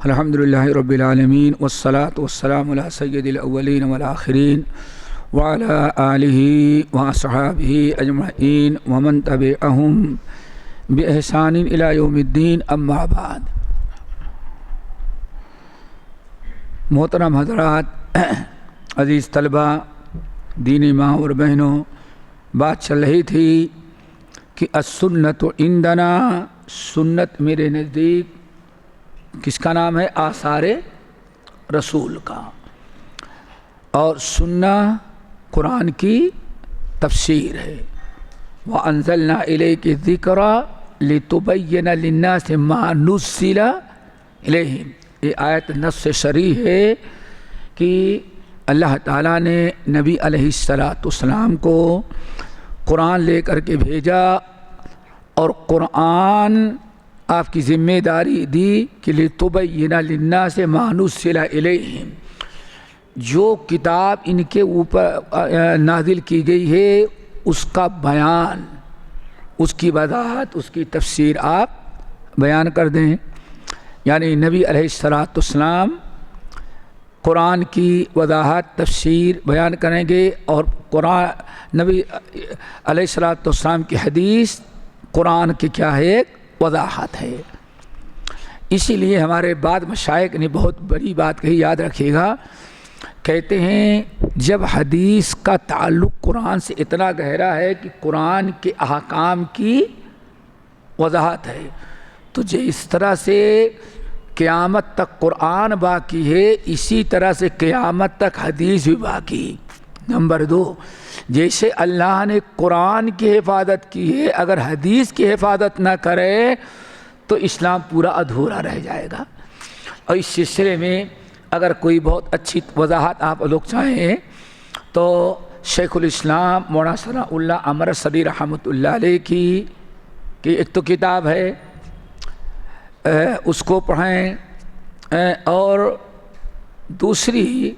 الحمدللہ رب العالمین والصلاة والسلام علی سید الاولین والآخرین وعلی آلہ واصحابہ اجمعین ومن تبعہم بإحسان الی یوم الدین، اما بعد۔ محترم حضرات، عزیز طلبہ، دینی ماں اور بہنوں، بات چل رہی تھی کہ السنت عندنا، سنت میرے نزدیک کس کا نام ہے؟ آثار رسول کا، اور سنہ قرآن کی تفسیر ہے۔ وَأَنزَلْنَا إِلَيْكِ الذِّكْرَ لِتُبَيِّنَ لِلنَّاسِ مَا نُزِّلَ إِلَيْهِمْ۔ یہ آیت نص صریح ہے کہ اللہ تعالیٰ نے نبی علیہ السلام کو قرآن لے کر کے بھیجا، اور قرآن آپ کی ذمہ داری دی کہ لِتُبَيِّنَ لِلنَّاسِ مَا نُزِّلَ إِلَيْهِمْ، جو کتاب ان کے اوپر نازل کی گئی ہے اس کا بیان، اس کی وضاحت، اس کی تفسیر آپ بیان کر دیں۔ یعنی نبی علیہ السلام قرآن کی وضاحت، تفسیر بیان کریں گے، اور قرآن نبی علیہ السلام کی حدیث قرآن کی کیا ہے؟ ایک وضاحت ہے۔ اسی لیے ہمارے بعد مشائخ نے بہت بڑی بات کہی، یاد رکھیے گا، کہتے ہیں جب حدیث کا تعلق قرآن سے اتنا گہرا ہے کہ قرآن کے احکام کی وضاحت ہے، تو جس طرح سے قیامت تک قرآن باقی ہے، اسی طرح سے قیامت تک حدیث بھی باقی۔ نمبر 2، جیسے اللہ نے قرآن کی حفاظت کی ہے، اگر حدیث کی حفاظت نہ کرے تو اسلام پورا ادھورا رہ جائے گا۔ اور اس سلسلے میں اگر کوئی بہت اچھی وضاحت آپ لوگ چاہیں تو شیخ الاسلام مولانا ثناء اللہ امرتسری رحمۃ اللہ علیہ کی ایک تو کتاب ہے، اس کو پڑھیں، اور دوسری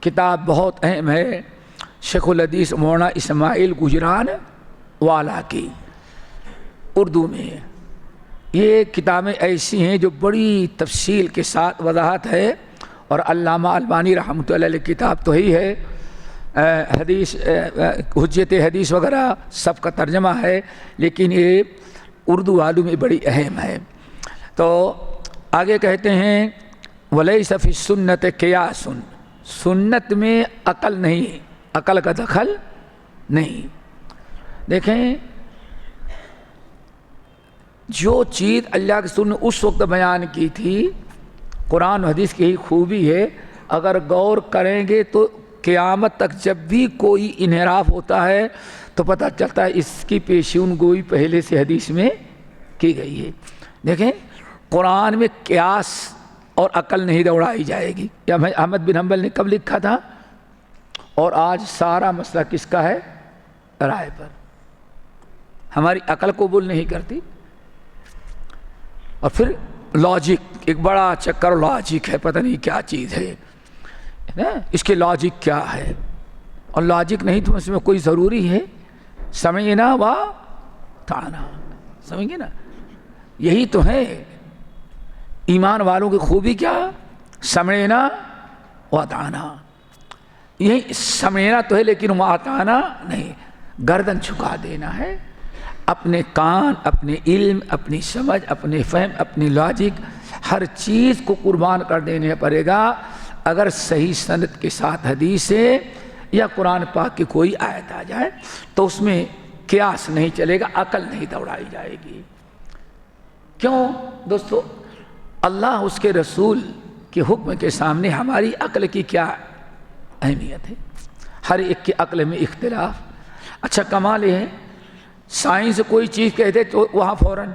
کتاب بہت اہم ہے شیخ الحدیث مولانا اسماعیل گجران والا کی، اردو میں۔ یہ کتابیں ایسی ہیں جو بڑی تفصیل کے ساتھ وضاحت ہے، اور علامہ البانی رحمۃ اللہ علیہ کتاب تو ہی ہے، حدیث حجت حدیث وغیرہ سب کا ترجمہ ہے، لیکن یہ اردو والوں میں بڑی اہم ہے۔ تو آگے کہتے ہیں وَلَيْسَ فِي السُّنَّةِ قِيَاسٌ، سنت میں عقل نہیں، عقل کا دخل نہیں۔ دیکھیں، جو چیز اللہ کے رسول نے اس وقت بیان کی تھی، قرآن و حدیث کی ہی خوبی ہے، اگر غور کریں گے تو قیامت تک جب بھی کوئی انحراف ہوتا ہے تو پتہ چلتا ہے اس کی پیشین گوئی پہلے سے حدیث میں کی گئی ہے۔ دیکھیں، قرآن میں قیاس اور عقل نہیں دوڑائی جائے گی۔ احمد بن حنبل نے کب لکھا تھا؟ اور آج سارا مسئلہ کس کا ہے؟ رائے پر۔ ہماری عقل قبول نہیں کرتی، اور پھر لاجک، ایک بڑا چکر لاجک ہے، پتہ نہیں کیا چیز ہے، اس کے لاجک کیا ہے، اور لاجک نہیں تو اس میں کوئی ضروری ہے؟ سمعنا و طعنا، سمجھ گے نا؟ یہی تو ہے ایمان والوں کی خوبی، کیا؟ سمعنا و طعنا۔ یہی سمعنا تو ہے لیکن و اطعنا نہیں، گردن جھکا دینا ہے۔ اپنے کان، اپنے علم، اپنی سمجھ، اپنے فہم، اپنی لاجک، ہر چیز کو قربان کر دینے پڑے گا۔ اگر صحیح سند کے ساتھ حدیث ہے یا قرآن پاک کی کوئی آیت آ جائے تو اس میں قیاس نہیں چلے گا، عقل نہیں دوڑائی جائے گی۔ کیوں دوستو؟ اللہ اس کے رسول کے حکم کے سامنے ہماری عقل کی کیا اہمیت ہے؟ ہر ایک کی عقل میں اختلاف۔ اچھا، کمال یہ ہے سائنس کوئی چیز کہتے تو وہاں فوراً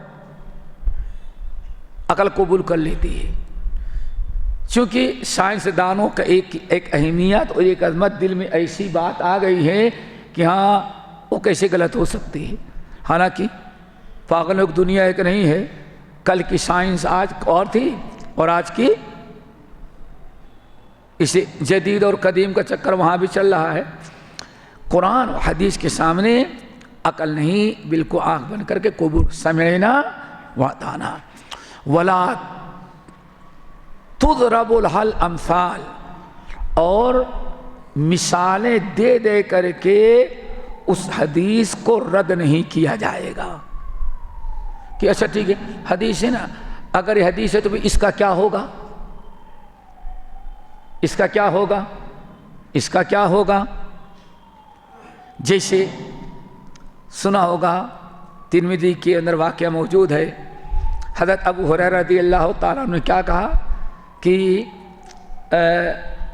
عقل قبول کر لیتی ہے، چونکہ سائنسدانوں کا ایک اہمیت اور ایک عظمت، دل میں ایسی بات آ گئی ہے کہ ہاں وہ کیسے غلط ہو سکتی ہے۔ حالانکہ پاگلوں کی دنیا ایک نہیں ہے، کل کی سائنس آج اور تھی، اور آج کی اسے جدید اور قدیم کا چکر وہاں بھی چل رہا ہے۔ قرآن و حدیث کے سامنے عقل نہیں، بالکل آنکھ بند کر کے قبول، سمعنا و اطعنا۔ ولا تضرب الحل امثال، اور مثالیں دے دے کر کے اس حدیث کو رد نہیں کیا جائے گا کہ اچھا ٹھیک ہے حدیث ہے نا، اگر یہ حدیث ہے تو اس کا کیا ہوگا، اس کا کیا ہوگا، اس کا کیا ہوگا۔ جیسے سنا ہوگا ترمذی کے اندر واقعہ موجود ہے، حضرت ابو ہریرہ رضی اللہ تعالیٰ عنہ نے کیا کہا کہ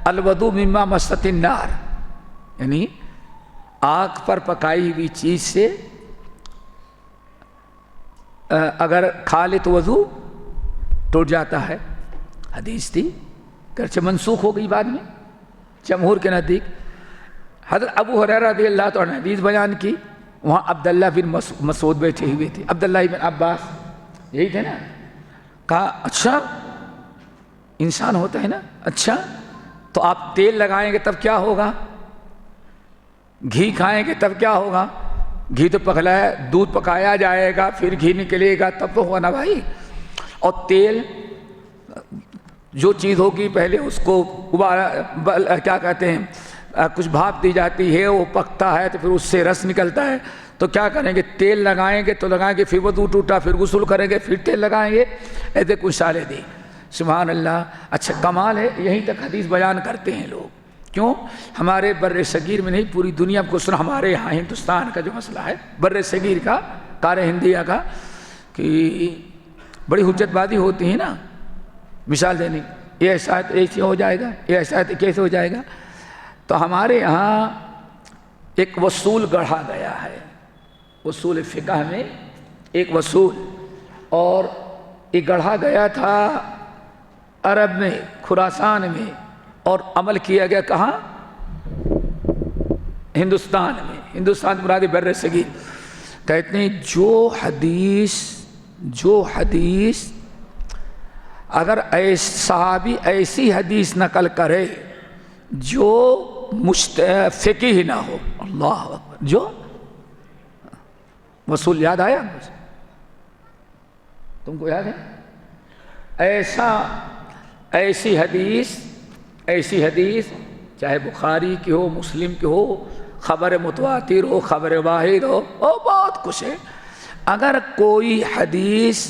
الوضوء مما مست النار، یعنی آگ پر پکائی ہوئی چیز سے اگر کھا لے تو وضو ٹوٹ جاتا ہے۔ حدیث تھی، گرچہ منسوخ ہو گئی بعد میں جمہور کے نزدیک۔ حضرت ابو ہریرہ رضی اللہ تعالیٰ نے حدیث بیان کی، وہاں عبداللہ بن مسعود بیٹھے ہوئے تھے، عبداللہ بن عباس یہی تھے نا۔ کہا اچھا انسان ہوتا ہے نا، اچھا تو آپ تیل لگائیں گے تب کیا ہوگا، گھی کھائیں گے تب کیا ہوگا، گھی تو پکلایا دودھ پکایا جائے گا پھر گھی نکلے گا تب تو ہوگا نا بھائی، اور تیل جو چیز ہوگی پہلے اس کو کیا کہتے ہیں کچھ بھاپ دی جاتی ہے، وہ پکتا ہے تو پھر اس سے رس نکلتا ہے، تو کیا کریں گے تیل لگائیں گے تو لگائیں گے، پھر وضو ٹوٹا پھر غسل کریں گے پھر تیل لگائیں گے، ایسے کچھ سالے دی۔ سبحان اللہ، اچھا کمال ہے، یہیں تک حدیث بیان کرتے ہیں لوگ۔ کیوں؟ ہمارے بر صغیر میں نہیں پوری دنیا کو سنا، ہمارے یہاں ہندوستان کا جو مسئلہ ہے بر صغیر کا، کار ہندیہ کا، کہ بڑی حجت بازی ہوتی ہے نا، مثال دینی یہ ایسا ہے تو ایسے ہو جائے گا، یہ ایسا ہے تو کیسے ہو جائے گا۔ تو ہمارے یہاں ایک اصول گڑھا گیا ہے، اصول فقہ میں ایک اصول، اور یہ گڑھا گیا تھا عرب میں خراسان میں، اور عمل کیا گیا کہاں، ہندوستان میں، ہندوستان مراد بر صغیر۔ کہتے ہیں جو حدیث اگر صحابی ایسی حدیث نقل کرے جو فقیہ نہ ہو، اللہ اکبر، جو وصول یاد آیا مجھے، تم کو یاد ہے؟ ایسی حدیث چاہے بخاری کی ہو مسلم کی ہو، خبر متواتر ہو خبر واحد ہو بہت کچھ ہے، اگر کوئی حدیث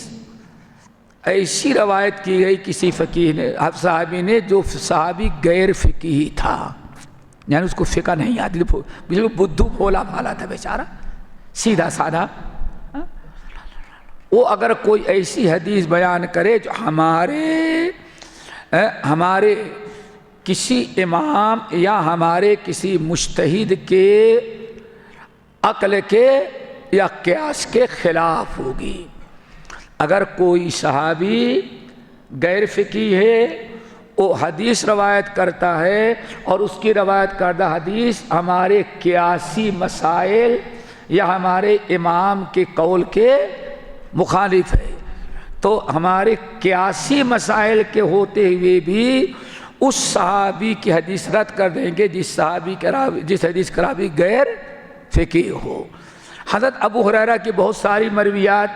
ایسی روایت کی گئی کسی فقیہ نے صحابی نے جو صحابی غیر فقیہ تھا، یعنی اس کو فقہ نہیں آتی، بدھو بھولا بھالا تھا بیچارہ، سیدھا سادہ، وہ اگر کوئی ایسی حدیث بیان کرے جو ہمارے کسی امام یا ہمارے کسی مجتہد کے عقل کے یا قیاس کے خلاف ہوگی، اگر کوئی صحابی غیر فقیہ ہے وہ حدیث روایت کرتا ہے اور اس کی روایت کردہ حدیث ہمارے قیاسی مسائل یا ہمارے امام کے قول کے مخالف ہے، تو ہمارے قیاسی مسائل کے ہوتے ہوئے بھی اس صحابی کی حدیث رد کر دیں گے جس حدیث کا راوی غیر فقیہ ہو۔ حضرت ابو ہریرہ کی بہت ساری مرویات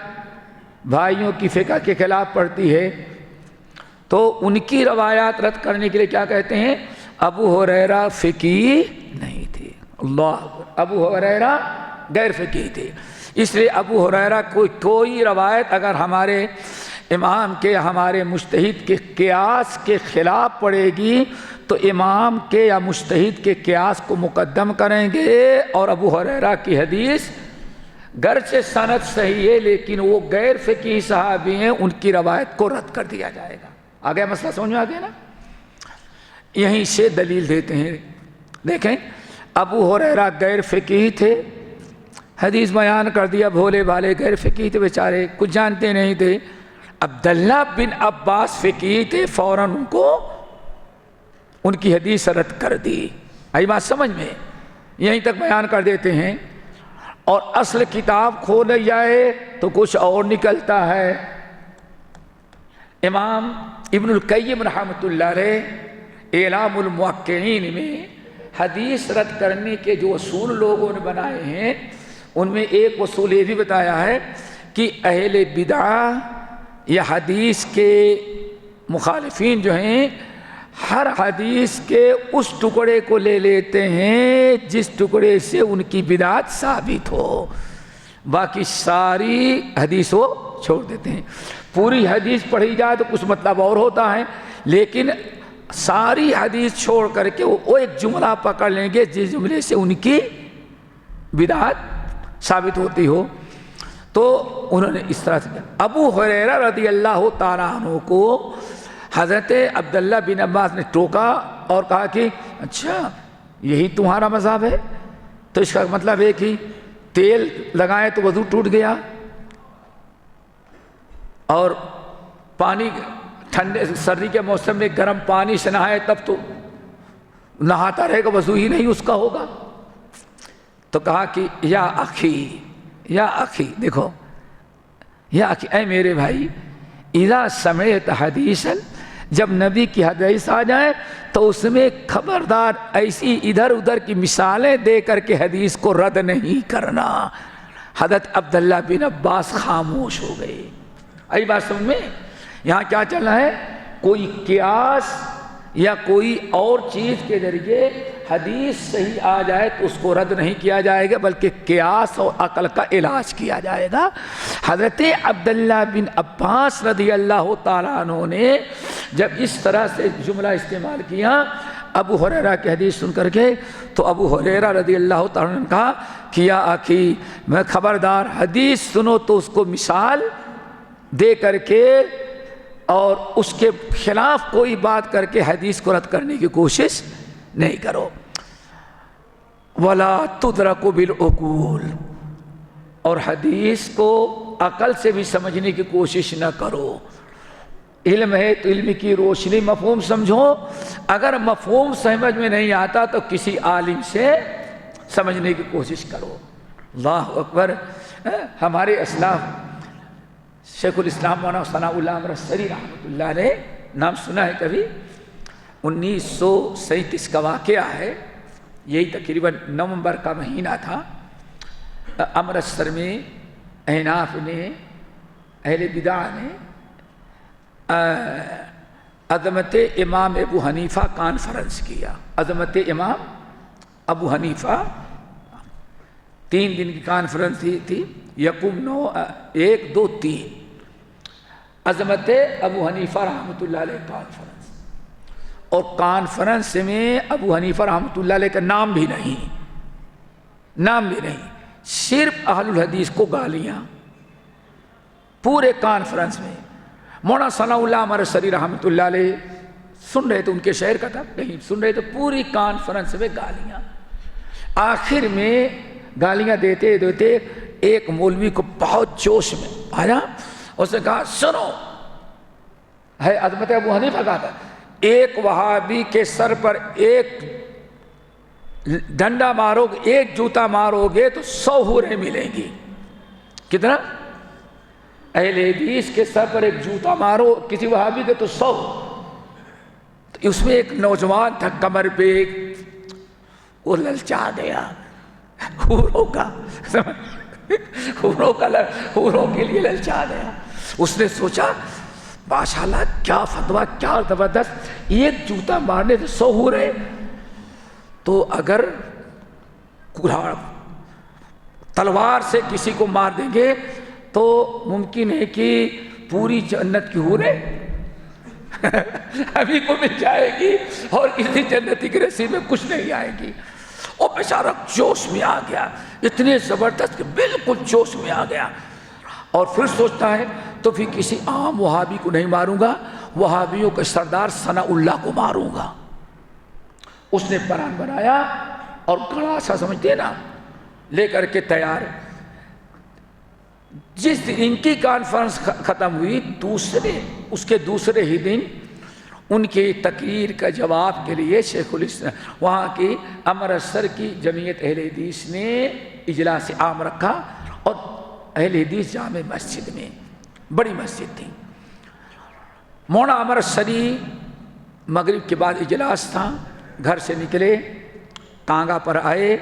بھائیوں کی فقہ کے خلاف پڑتی ہے، تو ان کی روایات رد کرنے کے لیے کیا کہتے ہیں، ابو ہریرہ فقیہ نہیں تھے، اللہ اکبر، ابو ہریرہ غیر فقیہ تھے، اس لیے ابو ہریرہ کوئی روایت اگر ہمارے امام کے ہمارے مجتہد کے قیاس کے خلاف پڑے گی تو امام کے یا مجتہد کے قیاس کو مقدم کریں گے، اور ابو ہریرہ کی حدیث گرچہ سند صحیح ہے لیکن وہ غیر فقیہ صحابی ہیں، ان کی روایت کو رد کر دیا جائے گا۔ آگیا مسئلہ سمجھ میں آ گیا نا؟ یہیں سے دلیل دیتے ہیں، دیکھیں ابو ہریرہ غیر فقیہ تھے، حدیث بیان کر دیا، بھولے بھالے غیر فقیہ تھے بیچارے، کچھ جانتے نہیں تھے۔ عبداللہ بن عباس فقیہ تھے، فوراً ان کی حدیث رد کر دی۔ آئی بات سمجھ میں؟ یہیں تک بیان کر دیتے ہیں، اور اصل کتاب کھول جائے تو کچھ اور نکلتا ہے۔ امام ابن القیم رحمۃ اللہ علیہ اعلام الموقعین میں حدیث رد کرنے کے جو اصول لوگوں نے بنائے ہیں ان میں ایک اصول یہ بھی بتایا ہے کہ اہل بدعہ یا حدیث کے مخالفین جو ہیں ہر حدیث کے اس ٹکڑے کو لے لیتے ہیں جس ٹکڑے سے ان کی بدعت ثابت ہو، باقی ساری حدیث وہ چھوڑ دیتے ہیں۔ پوری حدیث پڑھی جائے تو کچھ مطلب اور ہوتا ہے، لیکن ساری حدیث چھوڑ کر کے وہ ایک جملہ پکڑ لیں گے جس جملے سے ان کی بدعت ثابت ہوتی ہو۔ تو انہوں نے اس طرح سے کیا۔ ابو ہریرہ رضی اللہ تعالیٰ عنہ کو حضرت عبداللہ بن عباس نے ٹوکا اور کہا کہ اچھا یہی تمہارا مذہب ہے؟ تو اس کا مطلب ہے کہ تیل لگائیں تو وضو ٹوٹ گیا، اور پانی ٹھنڈے سردی کے موسم میں گرم پانی سے نہائے تب تو نہاتا رہے گا، وضو ہی نہیں اس کا ہوگا۔ تو کہا کہ یا اخی دیکھو، یا اخی اے میرے بھائی، اذا سمعت حدیثا، جب نبی کی حدیث آ جائے تو اس میں خبردار ایسی ادھر ادھر کی مثالیں دے کر کے حدیث کو رد نہیں کرنا۔ حضرت عبداللہ بن عباس خاموش ہو گئے۔ ای بات سمجھ میں؟ یہاں کیا چل رہا ہے؟ کوئی قیاس یا کوئی اور چیز کے ذریعے حدیث صحیح آ جائے تو اس کو رد نہیں کیا جائے گا، بلکہ قیاس اور عقل کا علاج کیا جائے گا۔ حضرت عبداللہ بن عباس رضی اللہ تعالیٰ عنہ نے جب اس طرح سے جملہ استعمال کیا ابو ہریرہ کی حدیث سن کر کے، تو ابو ہریرہ رضی اللہ تعالیٰ عنہ نے کہا کہ یا آخی، میں خبردار حدیث سنو تو اس کو مثال دے کر کے اور اس کے خلاف کوئی بات کر کے حدیث کو رد کرنے کی کوشش نہیں کرو۔ وَلَا تُدْرَكُ بِالْعُقُولِ، اور حدیث کو عقل سے بھی سمجھنے کی کوشش نہ کرو۔ علم ہے تو علم کی روشنی مفہوم سمجھو، اگر مفہوم سمجھ میں نہیں آتا تو کسی عالم سے سمجھنے کی کوشش کرو۔ اللہ اکبر۔ ہمارے اسلاف شیخ الاسلام مولانا ثناء اللہ امرتسری رحمۃ اللہ نے نام سنا ہے کبھی؟ 1937 کا واقعہ ہے، یہی تقریباً نومبر کا مہینہ تھا۔ امرتسر میں احناف نے، اہل بدع نے عظمت امام ابو حنیفہ کانفرنس کیا۔ عظمت امام ابو حنیفہ 3 دن کی کانفرنس تھی، یکم 9 1 2 3 عظمت ابو حنیفہ رحمۃ اللہ علیہ کانفرنس، اور کانفرنس میں ابو حنیفہ رحمۃ اللہ علیہ کا نام بھی نہیں، صرف اہل الحدیث کو گالیاں پورے کانفرنس میں۔ مولانا ثناء اللہ امرتسری رحمۃ اللہ علیہ سن رہے تھے، ان کے شہر کا تھا، کہیں سن رہے تھے، پوری کانفرنس میں گالیاں۔ آخر میں گالیاں دیتے دیتے ایک مولوی کو بہت جوش میں آیا، اس نے کہا سنو، ہے عظمت ابو حنیفہ کا تھا، ایک وہابی کے سر پر ایک ڈنڈا مارو گے، ایک جوتا مارو گے تو 100 حوریں ملیں گی۔ کتنا؟ اہل حدیث کے سر پر ایک جوتا مارو کسی وہابی کے تو 100۔ تو اس میں ایک نوجوان تھا کمر پہ، وہ للچا گیا، حوروں کے لیے للچا گیا۔ اس نے سوچا ماشاءاللہ کیا فتویٰ، کیا زبردست، ایک جوتا مارنے سے 100 حوریں، تو اگر تلوار سے کسی کو مار دیں گے تو ممکن ہے کہ پوری جنت کی حوریں ابھی کو مل جائے گی اور کسی جنتی کے نصیب میں کچھ نہیں آئے گی۔ اور بیچارہ جوش میں آ گیا، اتنے زبردست کہ بالکل جوش میں آ گیا، اور پھر سوچتا ہے تو پھر کسی عام وہابی کو نہیں ماروں گا، وہابیوں کے سردار ثناء اللہ کو ماروں گا۔ اس نے پلان بنایا اور کڑا سا سمجھتے نا لے کر کے تیار۔ جس دن ان کی کانفرنس ختم ہوئی، اس کے دوسرے ہی دن ان کی تقریر کا جواب کے لیے شیخ الاسلام وہاں کی امرتسر کی جمعیت اہل حدیث نے اجلاس عام رکھا، اور اہل حدیث جامع مسجد میں، بڑی مسجد تھی۔ مولانا امرتسری مغرب کے بعد اجلاس تھا، گھر سے نکلے، تانگا پر آئے،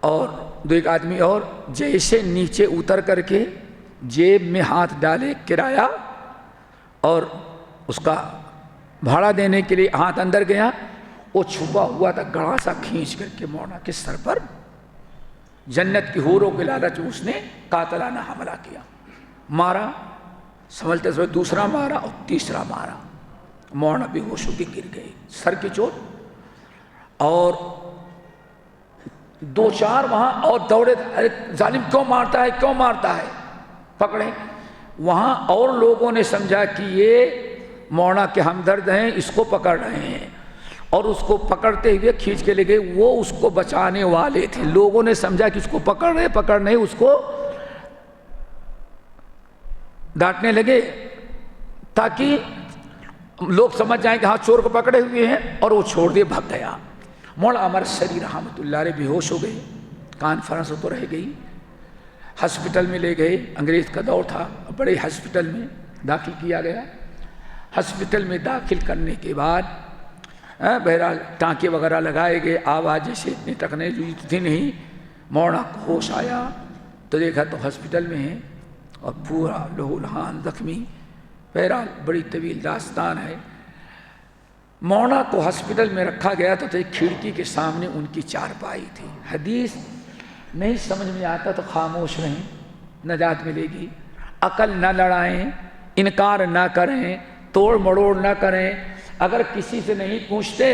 اور 2 آدمی اور جیسے نیچے اتر کر کے جیب میں ہاتھ ڈالے کرایہ، اور اس کا بھاڑا دینے کے لیے ہاتھ اندر گیا، وہ چھپا ہوا تھا، گڑا سا کھینچ کر کے مولانا کے سر پر جنت کی حوروں کے لالچ اس نے قاتلانہ حملہ کیا، مارا، سمجھتے سمجھتے دوسرا مارا اور تیسرا مارا، مولانا بے ہوش ہو کے گر گئے، سر کی چوٹ، اور دو چار وہاں اور دوڑے، ارے ظالم کیوں مارتا ہے، کیوں مارتا ہے، پکڑے۔ وہاں اور لوگوں نے سمجھا کہ یہ مولانا کے ہمدرد ہیں، اس کو پکڑ رہے ہیں، اور اس کو پکڑتے ہوئے کھینچ کے لے گئے، وہ اس کو بچانے والے تھے۔ لوگوں نے سمجھا کہ اس کو پکڑ رہے، اس کو ڈانٹنے لگے تاکہ لوگ سمجھ جائیں کہ ہاں چور کو پکڑے ہوئے ہیں، اور وہ چھوڑ دے بھگ گیا۔ مولانا عمر شری رحمۃ اللہ علیہ بے ہوش ہو گئے، کانفرنس تو رہ گئی، ہسپتال میں لے گئے، انگریز کا دور تھا، بڑے ہسپتال میں داخل کیا گیا۔ ہسپتال میں داخل کرنے کے بعد بہرحال ٹانکے وغیرہ لگائے گئے، آواز جیسے اتنی ٹیکنالوجی تھی نہیں۔ مولانا کو ہوش آیا تو دیکھا تو ہسپتال میں ہے اور پورا لہو لہان زخمی، بہرحال بڑی طویل داستان ہے۔ مولانا کو ہسپتال میں رکھا گیا تو ایک کھڑکی کے سامنے ان کی چارپائی تھی۔ حدیث نہیں سمجھ میں آتا تو خاموش رہیں، نجات ملے گی، عقل نہ لڑائیں، انکار نہ کریں، توڑ مڑوڑ نہ کریں، اگر کسی سے نہیں پوچھتے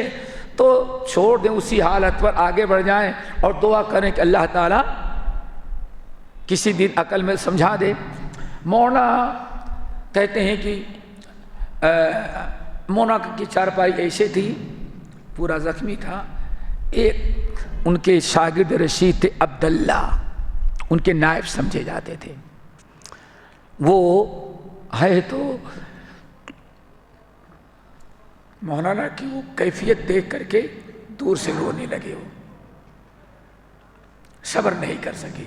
تو چھوڑ دیں، اسی حالت پر آگے بڑھ جائیں اور دعا کریں کہ اللہ تعالیٰ کسی دن عقل میں سمجھا دے۔ مولانا کہتے ہیں کہ مولانا کی چارپائی ایسے تھی، پورا زخمی تھا، ایک ان کے شاگرد رشید تھے عبداللہ، ان کے نائب سمجھے جاتے تھے، وہ ہے تو مولانا کی وہ کیفیت دیکھ کر کے دور سے رونے لگے، وہ صبر نہیں کر سکے،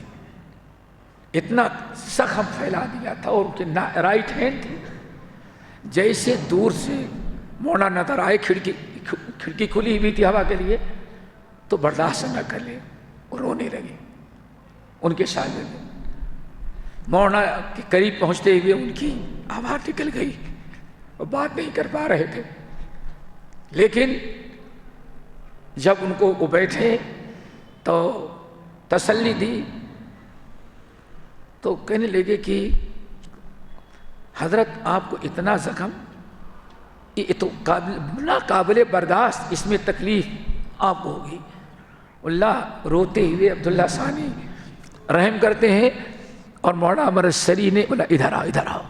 اتنا زخم پھیلا دیا تھا، اور ان کے رائٹ ہینڈ تھے، جیسے دور سے مولانا نظر آئے، کھڑکی کھلی ہوئی تھی ہوا کے لیے، تو برداشت نہ کر لے، وہ رونے لگے۔ ان کے شاگرد مولانا کے قریب پہنچتے ہوئے ان کی آواز نکل گئی، وہ بات نہیں کر پا رہے تھے، لیکن جب ان کو وہ بیٹھے تو تسلی دی، تو کہنے لگے کہ حضرت آپ کو اتنا زخم، یہ تو ناقابل برداشت، اس میں تکلیف آپ کو ہوگی۔ اللہ روتے ہوئے عبداللہ ثانی رحم کرتے ہیں، اور مولانا عمر شری نے بولا ادھر آؤ، ادھر آؤ،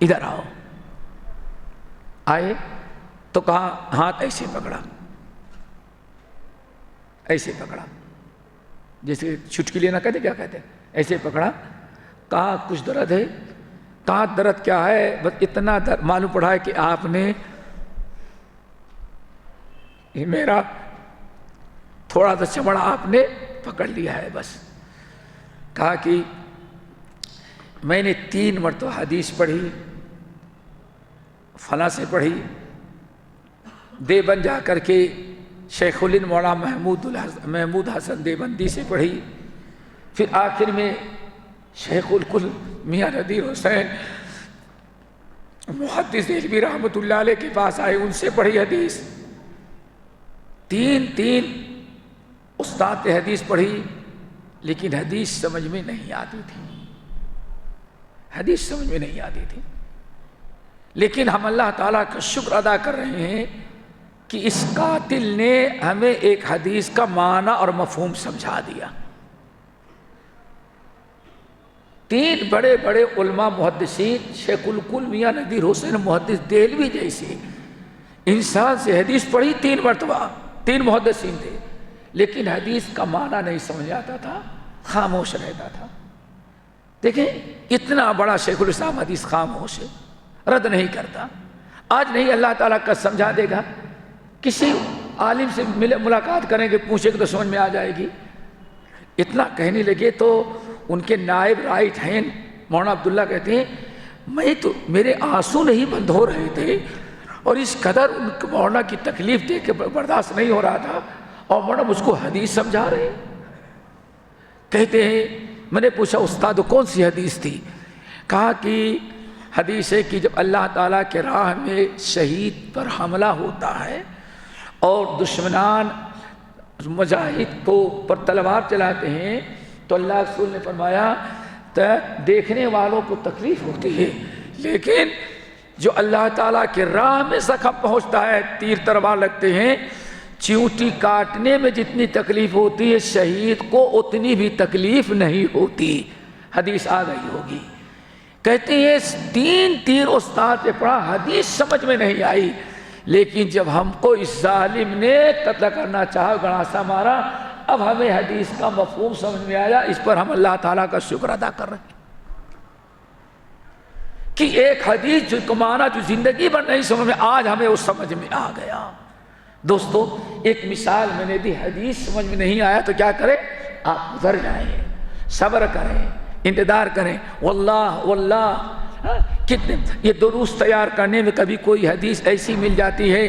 ادھر آؤ۔ آئے تو کہا، ہاتھ ایسے پکڑا، ایسے پکڑا، جیسے چٹکی لینا کہتے، کیا کہتے ہیں، ایسے پکڑا، کہا کچھ درد ہے، کہا درد کیا ہے، بس اتنا درد معلوم پڑا ہے کہ آپ نے میرا تھوڑا سا چمڑا آپ نے پکڑ لیا ہے بس۔ کہا کہ میں نے 3 مرتبہ حدیث پڑھی، فلاں سے پڑھی، دیوبند جا کر کے شیخ الہند مولانا محمود حسن دیوبندی سے پڑھی، پھر آخر میں شیخ الکل میاں نذیر حسین محدث دہلوی رحمۃ اللہ علیہ کے پاس آئے، ان سے پڑھی حدیث، 3 استاد نے حدیث پڑھی، لیکن حدیث سمجھ میں نہیں آتی تھی، حدیث سمجھ میں نہیں آتی تھی۔ لیکن ہم اللہ تعالیٰ کا شکر ادا کر رہے ہیں کہ اس قاتل نے ہمیں ایک حدیث کا معنی اور مفہوم سمجھا دیا۔ 3 بڑے بڑے علماء محدثین، شیخ الکل میاں نذیر حسین محدث دہلوی جیسے انسان سے حدیث پڑھی 3 مرتبہ، 3 محدثین تھے، لیکن حدیث کا معنی نہیں سمجھ آتا تھا، خاموش رہتا تھا۔ دیکھیں اتنا بڑا شیخ الاسلام حدیث خاموش ہے، رد نہیں کرتا۔ آج نہیں اللہ تعالیٰ کا سمجھا دے گا، کسی عالم سے ملاقات کریں گے، پوچھیں گے تو سمجھ میں آ جائے گی۔ اتنا کہنے لگے تو ان کے نائب رائٹ ہینڈ مولانا عبداللہ کہتے ہیں، میں تو میرے آنسو نہیں بند ہو رہے تھے، اور اس قدر ان کو مولانا کی تکلیف دیکھ کے برداشت نہیں ہو رہا تھا، اور مولانا مجھ کو حدیث سمجھا رہے۔ کہتے ہیں میں نے پوچھا استاد کون سی حدیث تھی؟ کہا کہ حدیث ہے کہ جب اللہ تعالیٰ کے راہ میں شہید پر حملہ ہوتا ہے اور دشمنان مجاہد کو پر تلوار چلاتے ہیں تو اللہ رسول نے فرمایا دیکھنے والوں کو تکلیف ہوتی ہے، لیکن جو اللہ تعالیٰ کے راہ میں زخم پہنچتا ہے، تیر تلوار لگتے ہیں، چیونٹی کاٹنے میں جتنی تکلیف ہوتی ہے شہید کو اتنی بھی تکلیف نہیں ہوتی۔ حدیث آ گئی ہوگی۔ کہتے ہیں 3 تیر استاد نے پڑھا، حدیث سمجھ میں نہیں آئی، لیکن جب ہم کو اس ظالم نے قتل کرنا چاہا، گڑاسا مارا، اب ہمیں حدیث کا مفہوم سمجھ میں آیا، اس پر ہم اللہ تعالیٰ کا شکر ادا کر رہے ہیں کہ ایک حدیث جو معنی جو زندگی بھر نہیں سمجھ میں، آج ہمیں اس سمجھ میں آ گیا۔ دوستو ایک مثال میں نے دی، حدیث سمجھ میں نہیں آیا تو کیا کریں؟ آپ گزر جائیں، صبر کریں، انتظار کریں۔ واللہ کتنے یہ دروس تیار کرنے میں کبھی کوئی حدیث ایسی مل جاتی ہے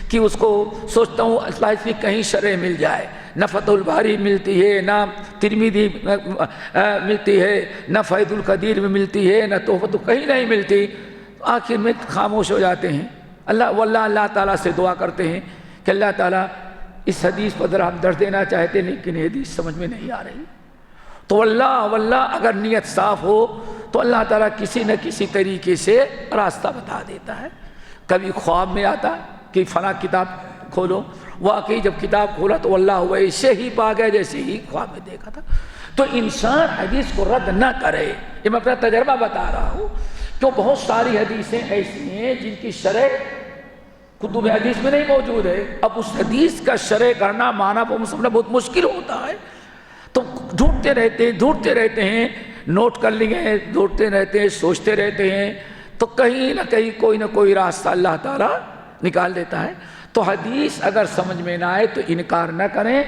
کہ اس کو سوچتا ہوں اللہ اس کی کہیں شرح مل جائے، نہ فتح الباری ملتی ہے، نہ ترمذی ملتی ہے، نہ فیض القدیر میں ملتی ہے، نہ تحفۃ، کہیں نہیں ملتی، آخر میں خاموش ہو جاتے ہیں۔ اللہ تعالیٰ سے دعا کرتے ہیں کہ اللہ تعالیٰ اس حدیث پر ذرا ہم درس دینا چاہتے ہیں لیکن یہ حدیث سمجھ میں نہیں آ رہی، تو واللہ اگر نیت صاف ہو تو اللہ تعالیٰ کسی نہ کسی طریقے سے راستہ بتا دیتا ہے۔ کبھی خواب میں آتا کہ فلاں کتاب کھولو، واقعی جب کتاب کھولا تو اللہ ویسے ہی پا گیا جیسے ہی خواب میں دیکھا تھا۔ تو انسان حدیث کو رد نہ کرے، یہ میں اپنا تجربہ بتا رہا ہوں، کیوں بہت ساری حدیثیں ایسی ہیں جن کی شرح کتب حدیث میں نہیں موجود ہے، اب اس حدیث کا شرح کرنا معنی سمجھنا بہت مشکل ہوتا ہے، تو ڈھونڈتے رہتے ہیں، نوٹ کر لیے، ڈھونڈتے رہتے ہیں، سوچتے رہتے ہیں، تو کہیں نہ کہیں کوئی نہ کوئی راستہ اللہ تعالیٰ نکال دیتا ہے۔ تو حدیث اگر سمجھ میں نہ آئے تو انکار نہ کریں،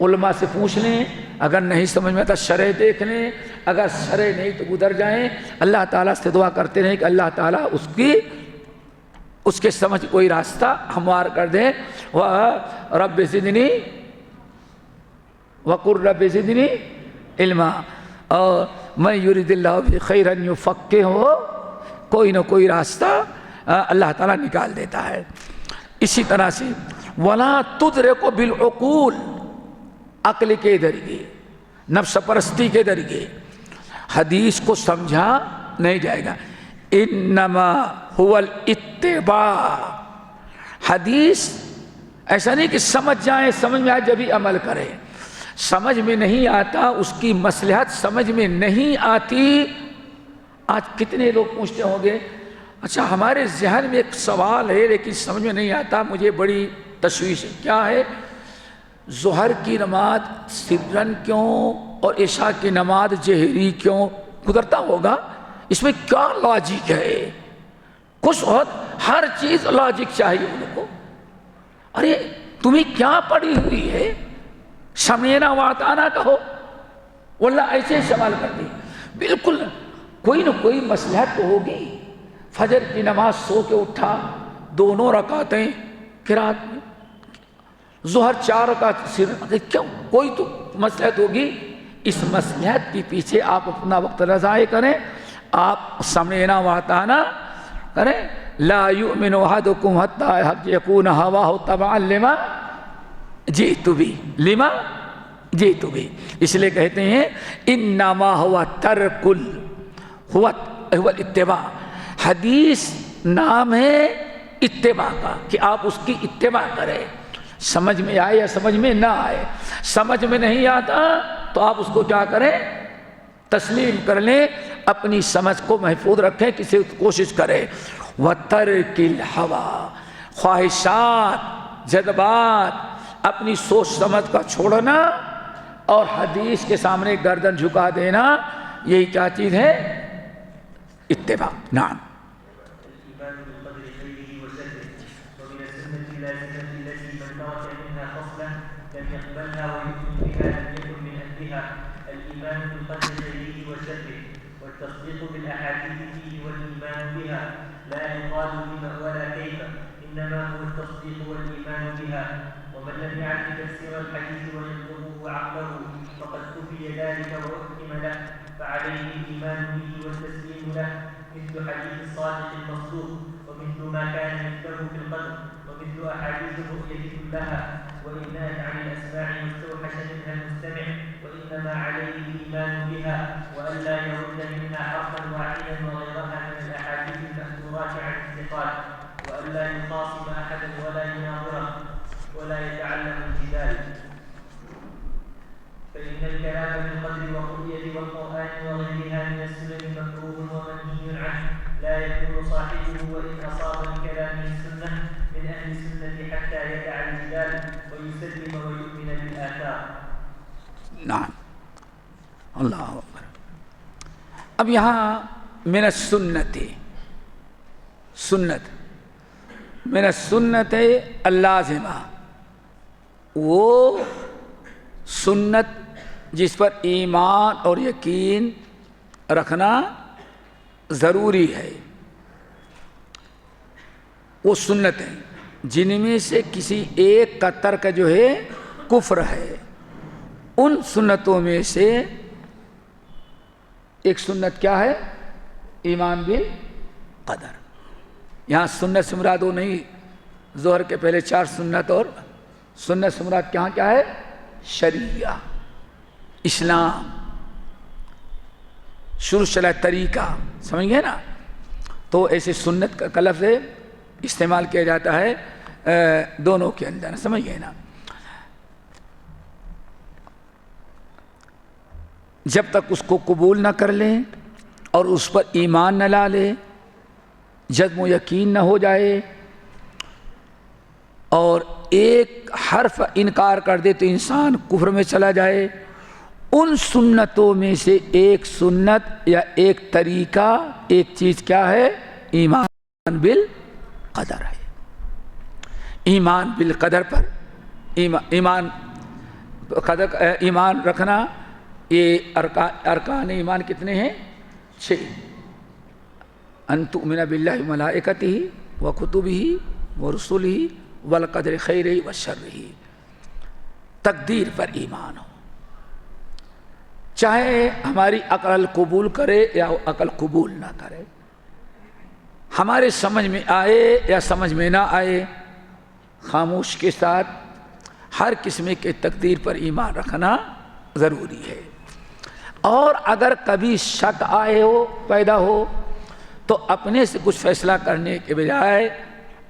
علماء سے پوچھ لیں، اگر نہیں سمجھ میں آتا شرح دیکھ لیں، اگر شرح نہیں تو گزر جائیں، اللہ تعالیٰ سے دعا کرتے رہیں کہ اللہ تعالیٰ اس کے سمجھ کوئی راستہ ہموار کر دیں۔ رب زدنی وقل رب زدنی علما، اور میں یرید اللہ بہ خیرا یفقہہ، کوئی نہ کوئی راستہ اللہ تعالیٰ نکال دیتا ہے۔ اسی طرح سے وَلَا تُدْرِكُ بِالْعُقُولِ، عقل کے ذریعے، نفس پرستی کے ذریعے حدیث کو سمجھا نہیں جائے گا۔ انما هو الاتباع، حدیث ایسا نہیں کہ سمجھ جائیں، سمجھ میں آئے جب ہی عمل کریں، سمجھ میں نہیں آتا، اس کی مصلحت سمجھ میں نہیں آتی۔ آج کتنے لوگ پوچھتے ہوں گے اچھا ہمارے ذہن میں ایک سوال ہے لیکن سمجھ میں نہیں آتا، مجھے بڑی تشویش ہے، کیا ہے؟ ظہر کی نماز سرن کیوں اور عشاء کی نماز جہری کیوں گزرتا ہوگا؟ اس میں کیا لاجک ہے؟ کچھ وقت ہر چیز لاجک چاہیے ان کو۔ ارے تمہیں کیا پڑی ہوئی ہے؟ سمینا واتانا کہو، واللہ ایسے سوال کرتی، بالکل کوئی نہ کوئی مصلحت تو ہوگی۔ فجر کی نماز سو کے اٹھا، 2 رکعتیں قرات میں، ظہر 4 رکعت سر، کیوں؟ کوئی تو مصلحت ہوگی۔ اس مصلحت کے پیچھے آپ اپنا وقت ضائع کریں، آپ سمینا واتانا کریں۔ لا یؤمن احدکم حتی یکون ہواہ تبعا لما جئت بہ، لما جئت بہ، اس لیے کہتے ہیں انما هو ترک هو الاتباع، حدیث نام ہے اتباع کا کہ آپ اس کی اتباع کریں، سمجھ میں آئے یا سمجھ میں نہ آئے۔ سمجھ میں نہیں آتا تو آپ اس کو کیا کریں؟ تسلیم کر لیں، اپنی سمجھ کو محفوظ رکھیں، کسی کوشش کریں۔ وَتَرْكِ الْهَوَىٰ، خواہشات، جذبات، اپنی سوچ سمجھ کا چھوڑنا اور حدیث کے سامنے گردن جھکا دینا، یہی کیا چیز ہے؟ اتباع۔ نعم۔ والتصديق بالأحاديث فيه والإيمان بها لا يقال لما ولا كيف، إنما هو التصديق والإيمان بها، ومن لم يعرف تفسير الحديث ويطلبه عقله فقد كفي ذلك وأحكم له، فعليه الإيمان به والتسليم له، مثل حديث الصادق المصدوق ومثل ما كان مثله في القدر ومثل أحاديث الرؤية كلها وإن نهت عن الأسماع مستوحشا منها المستمع وإنما عليه الإيمان بها وألا يرد منها حرفا واحدا وغيرها من الأحاديث المأثورات عن الثقات وألا يخاصم أحدا ولا يناظره ولا يتعلم الجدال فإن الكلام بالقدر والرؤية والقرآن وغيرها من السنن مكروه ومنهي عنه لا يكون صاحبه وإن أصاب بكلامه السنة من أهل السنة حتى يدع الجدال ويسلم ويؤمن بالآثار. نعم اللہ اکبر. اب یہاں من السنت سنت من السنت اللازمہ، وہ سنت جس پر ایمان اور یقین رکھنا ضروری ہے، وہ سنتیں جن میں سے کسی ایک کا ترک جو ہے کفر ہے. ان سنتوں میں سے ایک سنت کیا ہے؟ ایمان بالقدر. یہاں سنت سے مراد وہ نہیں ظہر کے پہلے 4 سنت، اور سنت سے مراد کیا ہے؟ شریعہ، اسلام، شروع چلا طریقہ، سمجھ گئے نا؟ تو ایسے سنت کا لفظ استعمال کیا جاتا ہے دونوں کے اندر، سمجھ گئے نا؟ جب تک اس کو قبول نہ کر لیں اور اس پر ایمان نہ لا لے، جزم و یقین نہ ہو جائے اور ایک حرف انکار کر دے تو انسان کفر میں چلا جائے. ان سنتوں میں سے ایک سنت یا ایک طریقہ، ایک چیز کیا ہے؟ ایمان بالقدر ہے. ایمان بالقدر پر ایمان رکھنا، یہ ارکان ایمان کتنے ہیں؟ 6. ان تؤمن باللہ وملائکتہ وکتبہ ورسلہ والقدر خیرہ وشرہ. تقدیر پر ایمان ہو، چاہے ہماری عقل قبول کرے یا عقل قبول نہ کرے، ہمارے سمجھ میں آئے یا سمجھ میں نہ آئے، خاموش کے ساتھ ہر قسم کے تقدیر پر ایمان رکھنا ضروری ہے. اور اگر کبھی شک آئے ہو، پیدا ہو، تو اپنے سے کچھ فیصلہ کرنے کے بجائے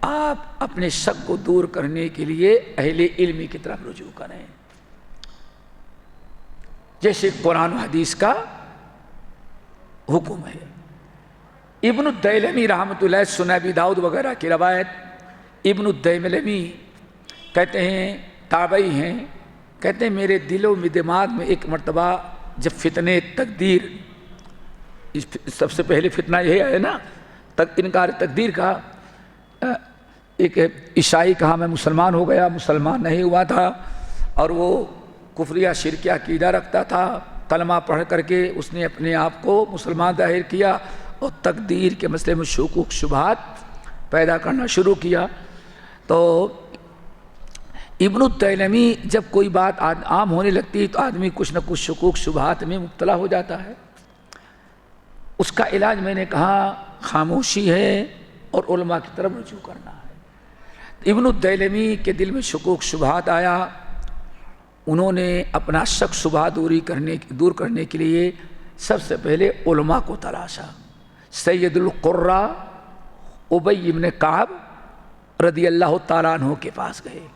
آپ اپنے شک کو دور کرنے کے لیے اہل علم کی طرف رجوع کریں، جیسے قرآن و حدیث کا حکم ہے. ابن الدیلمی رحمۃ اللہ سنن ابی داؤد وغیرہ کی روایت، ابن الدیلمی کہتے ہیں، تابعی ہیں، کہتے ہیں میرے دل و دماغ میں ایک مرتبہ جب فتنے تقدیر، سب سے پہلے فتنہ یہی ہے نا انکار تقدیر کا. ایک عیسائی کہا میں مسلمان ہو گیا، مسلمان نہیں ہوا تھا، اور وہ کفریہ شرکیہ عقیدہ رکھتا تھا. کلمہ پڑھ کر کے اس نے اپنے آپ کو مسلمان ظاہر کیا اور تقدیر کے مسئلے میں شکوک شبہات پیدا کرنا شروع کیا. تو ابن الدیلمی جب کوئی بات عام ہونے لگتی ہے تو آدمی کچھ نہ کچھ شکوک شبہات میں مبتلا ہو جاتا ہے. اس کا علاج میں نے کہا خاموشی ہے اور علماء کی طرف رجوع کرنا ہے. ابن الدیلمی کے دل میں شکوک شبہات آیا، انہوں نے اپنا شک شبہ دور کرنے کے لیے سب سے پہلے علماء کو تلاشا. سید القراء ابی بن کعب رضی اللہ تعالیٰ عنہ کے پاس گئے.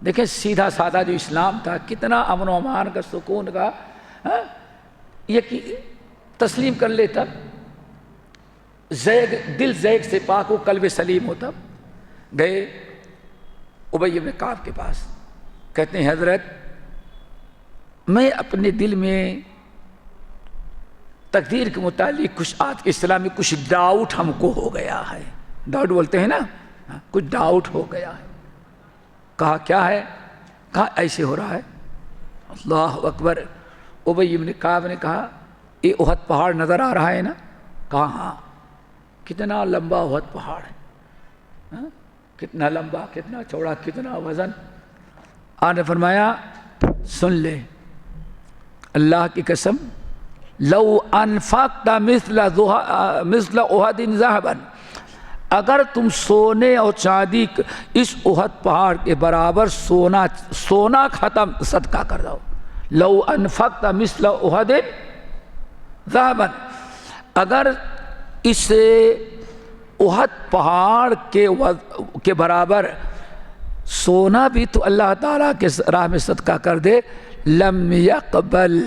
دیکھیں سیدھا سادہ جو اسلام تھا، کتنا امن و امان کا، سکون کا، یہ تسلیم کر لے تب، دل زیغ سے پاک ہو، قلب سلیم ہو. تب گئے ابی بن کعب کے پاس، کہتے ہیں حضرت میں اپنے دل میں تقدیر کے متعلق کچھ آج کے اسلام میں کچھ ڈاؤٹ ہم کو ہو گیا ہے. ڈاؤٹ بولتے ہیں نا، کچھ ڈاؤٹ ہو گیا ہے. کہا کیا ہے؟ کہا ایسے ہو رہا ہے. اللہ اکبر. ابی بن کعب نے کہا یہ احد پہاڑ نظر آ رہا ہے نا؟ کہا ہاں. کتنا لمبا احد پہاڑ ہے، کتنا لمبا، کتنا چوڑا، کتنا وزن. آپ نے فرمایا سن لے، اللہ کی قسم لو انفقت مثل احد ذهبا، اگر تم سونے اور چاندی اس احد پہاڑ کے برابر سونا ختم صدقہ کر دو. لو انفقت مثل احد ذهبا، اگر اس احد پہاڑ کے برابر سونا بھی تو اللہ تعالیٰ کے راہ میں صدقہ کر دے، لم یقبل،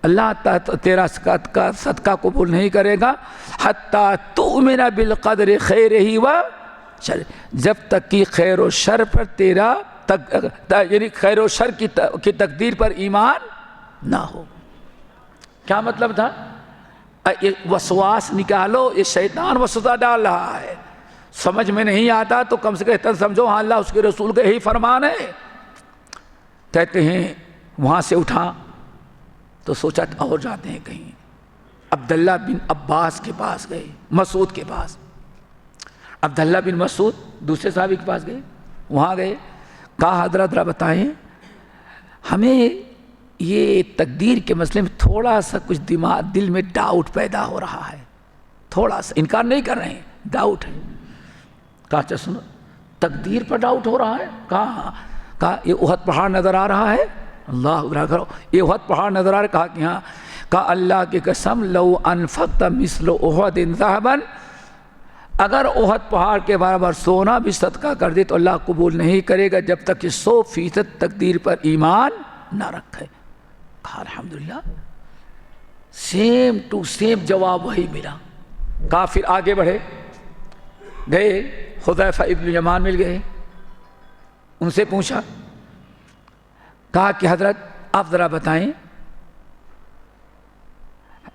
اللہ تعالیٰ تیرا صدقہ قبول نہیں کرے گا، حتیٰ تؤمن بالقدر خیرہ و شر، جب تک کہ خیر و شر پر تیرا یعنی خیر و شر کی تقدیر پر ایمان نہ ہو. کیا مطلب تھا؟ وسواس نکالو، یہ شیطان وسوسہ ڈال رہا ہے، سمجھ میں نہیں آتا تو کم سے کم سمجھو ہاں اللہ اس کے رسول کا یہی فرمان ہے. کہتے ہیں وہاں سے اٹھا تو سوچا اور جاتے ہیں کہیں. عبداللہ بن عباس کے پاس گئے، مسعود کے پاس. عبداللہ بن مسعود دوسرے صحابی کے پاس گئے، وہاں گئے، کہا حضرت ذرا بتائیں ہمیں یہ تقدیر کے مسئلے میں تھوڑا سا کچھ دل میں ڈاؤٹ پیدا ہو رہا ہے، تھوڑا سا، انکار نہیں کر رہے ہیں، ڈاؤٹ ہے. کہا اچھا سنو، تقدیر پر ڈاؤٹ ہو رہا ہے؟ کہا یہ احد پہاڑ نظر آ رہا ہے؟ اللہ اکبر کرو، یہ احد پہاڑ نظر آ رہا ہے؟ کہا کہ ہاں. کہا اللہ کی قسم لو انفقت مثل احد ذهبا، اگر احد پہاڑ کے برابر سونا بھی صدقہ کر دے تو اللہ قبول نہیں کرے گا جب تک کہ 100% تقدیر پر ایمان نہ رکھے. کہا الحمدللہ، سیم ٹو سیم جواب وہی ملا. کہا پھر آگے بڑھے، گئے حذیفہ ابن یمان مل گئے، ان سے پوچھا، کہا کہ حضرت آپ ذرا بتائیں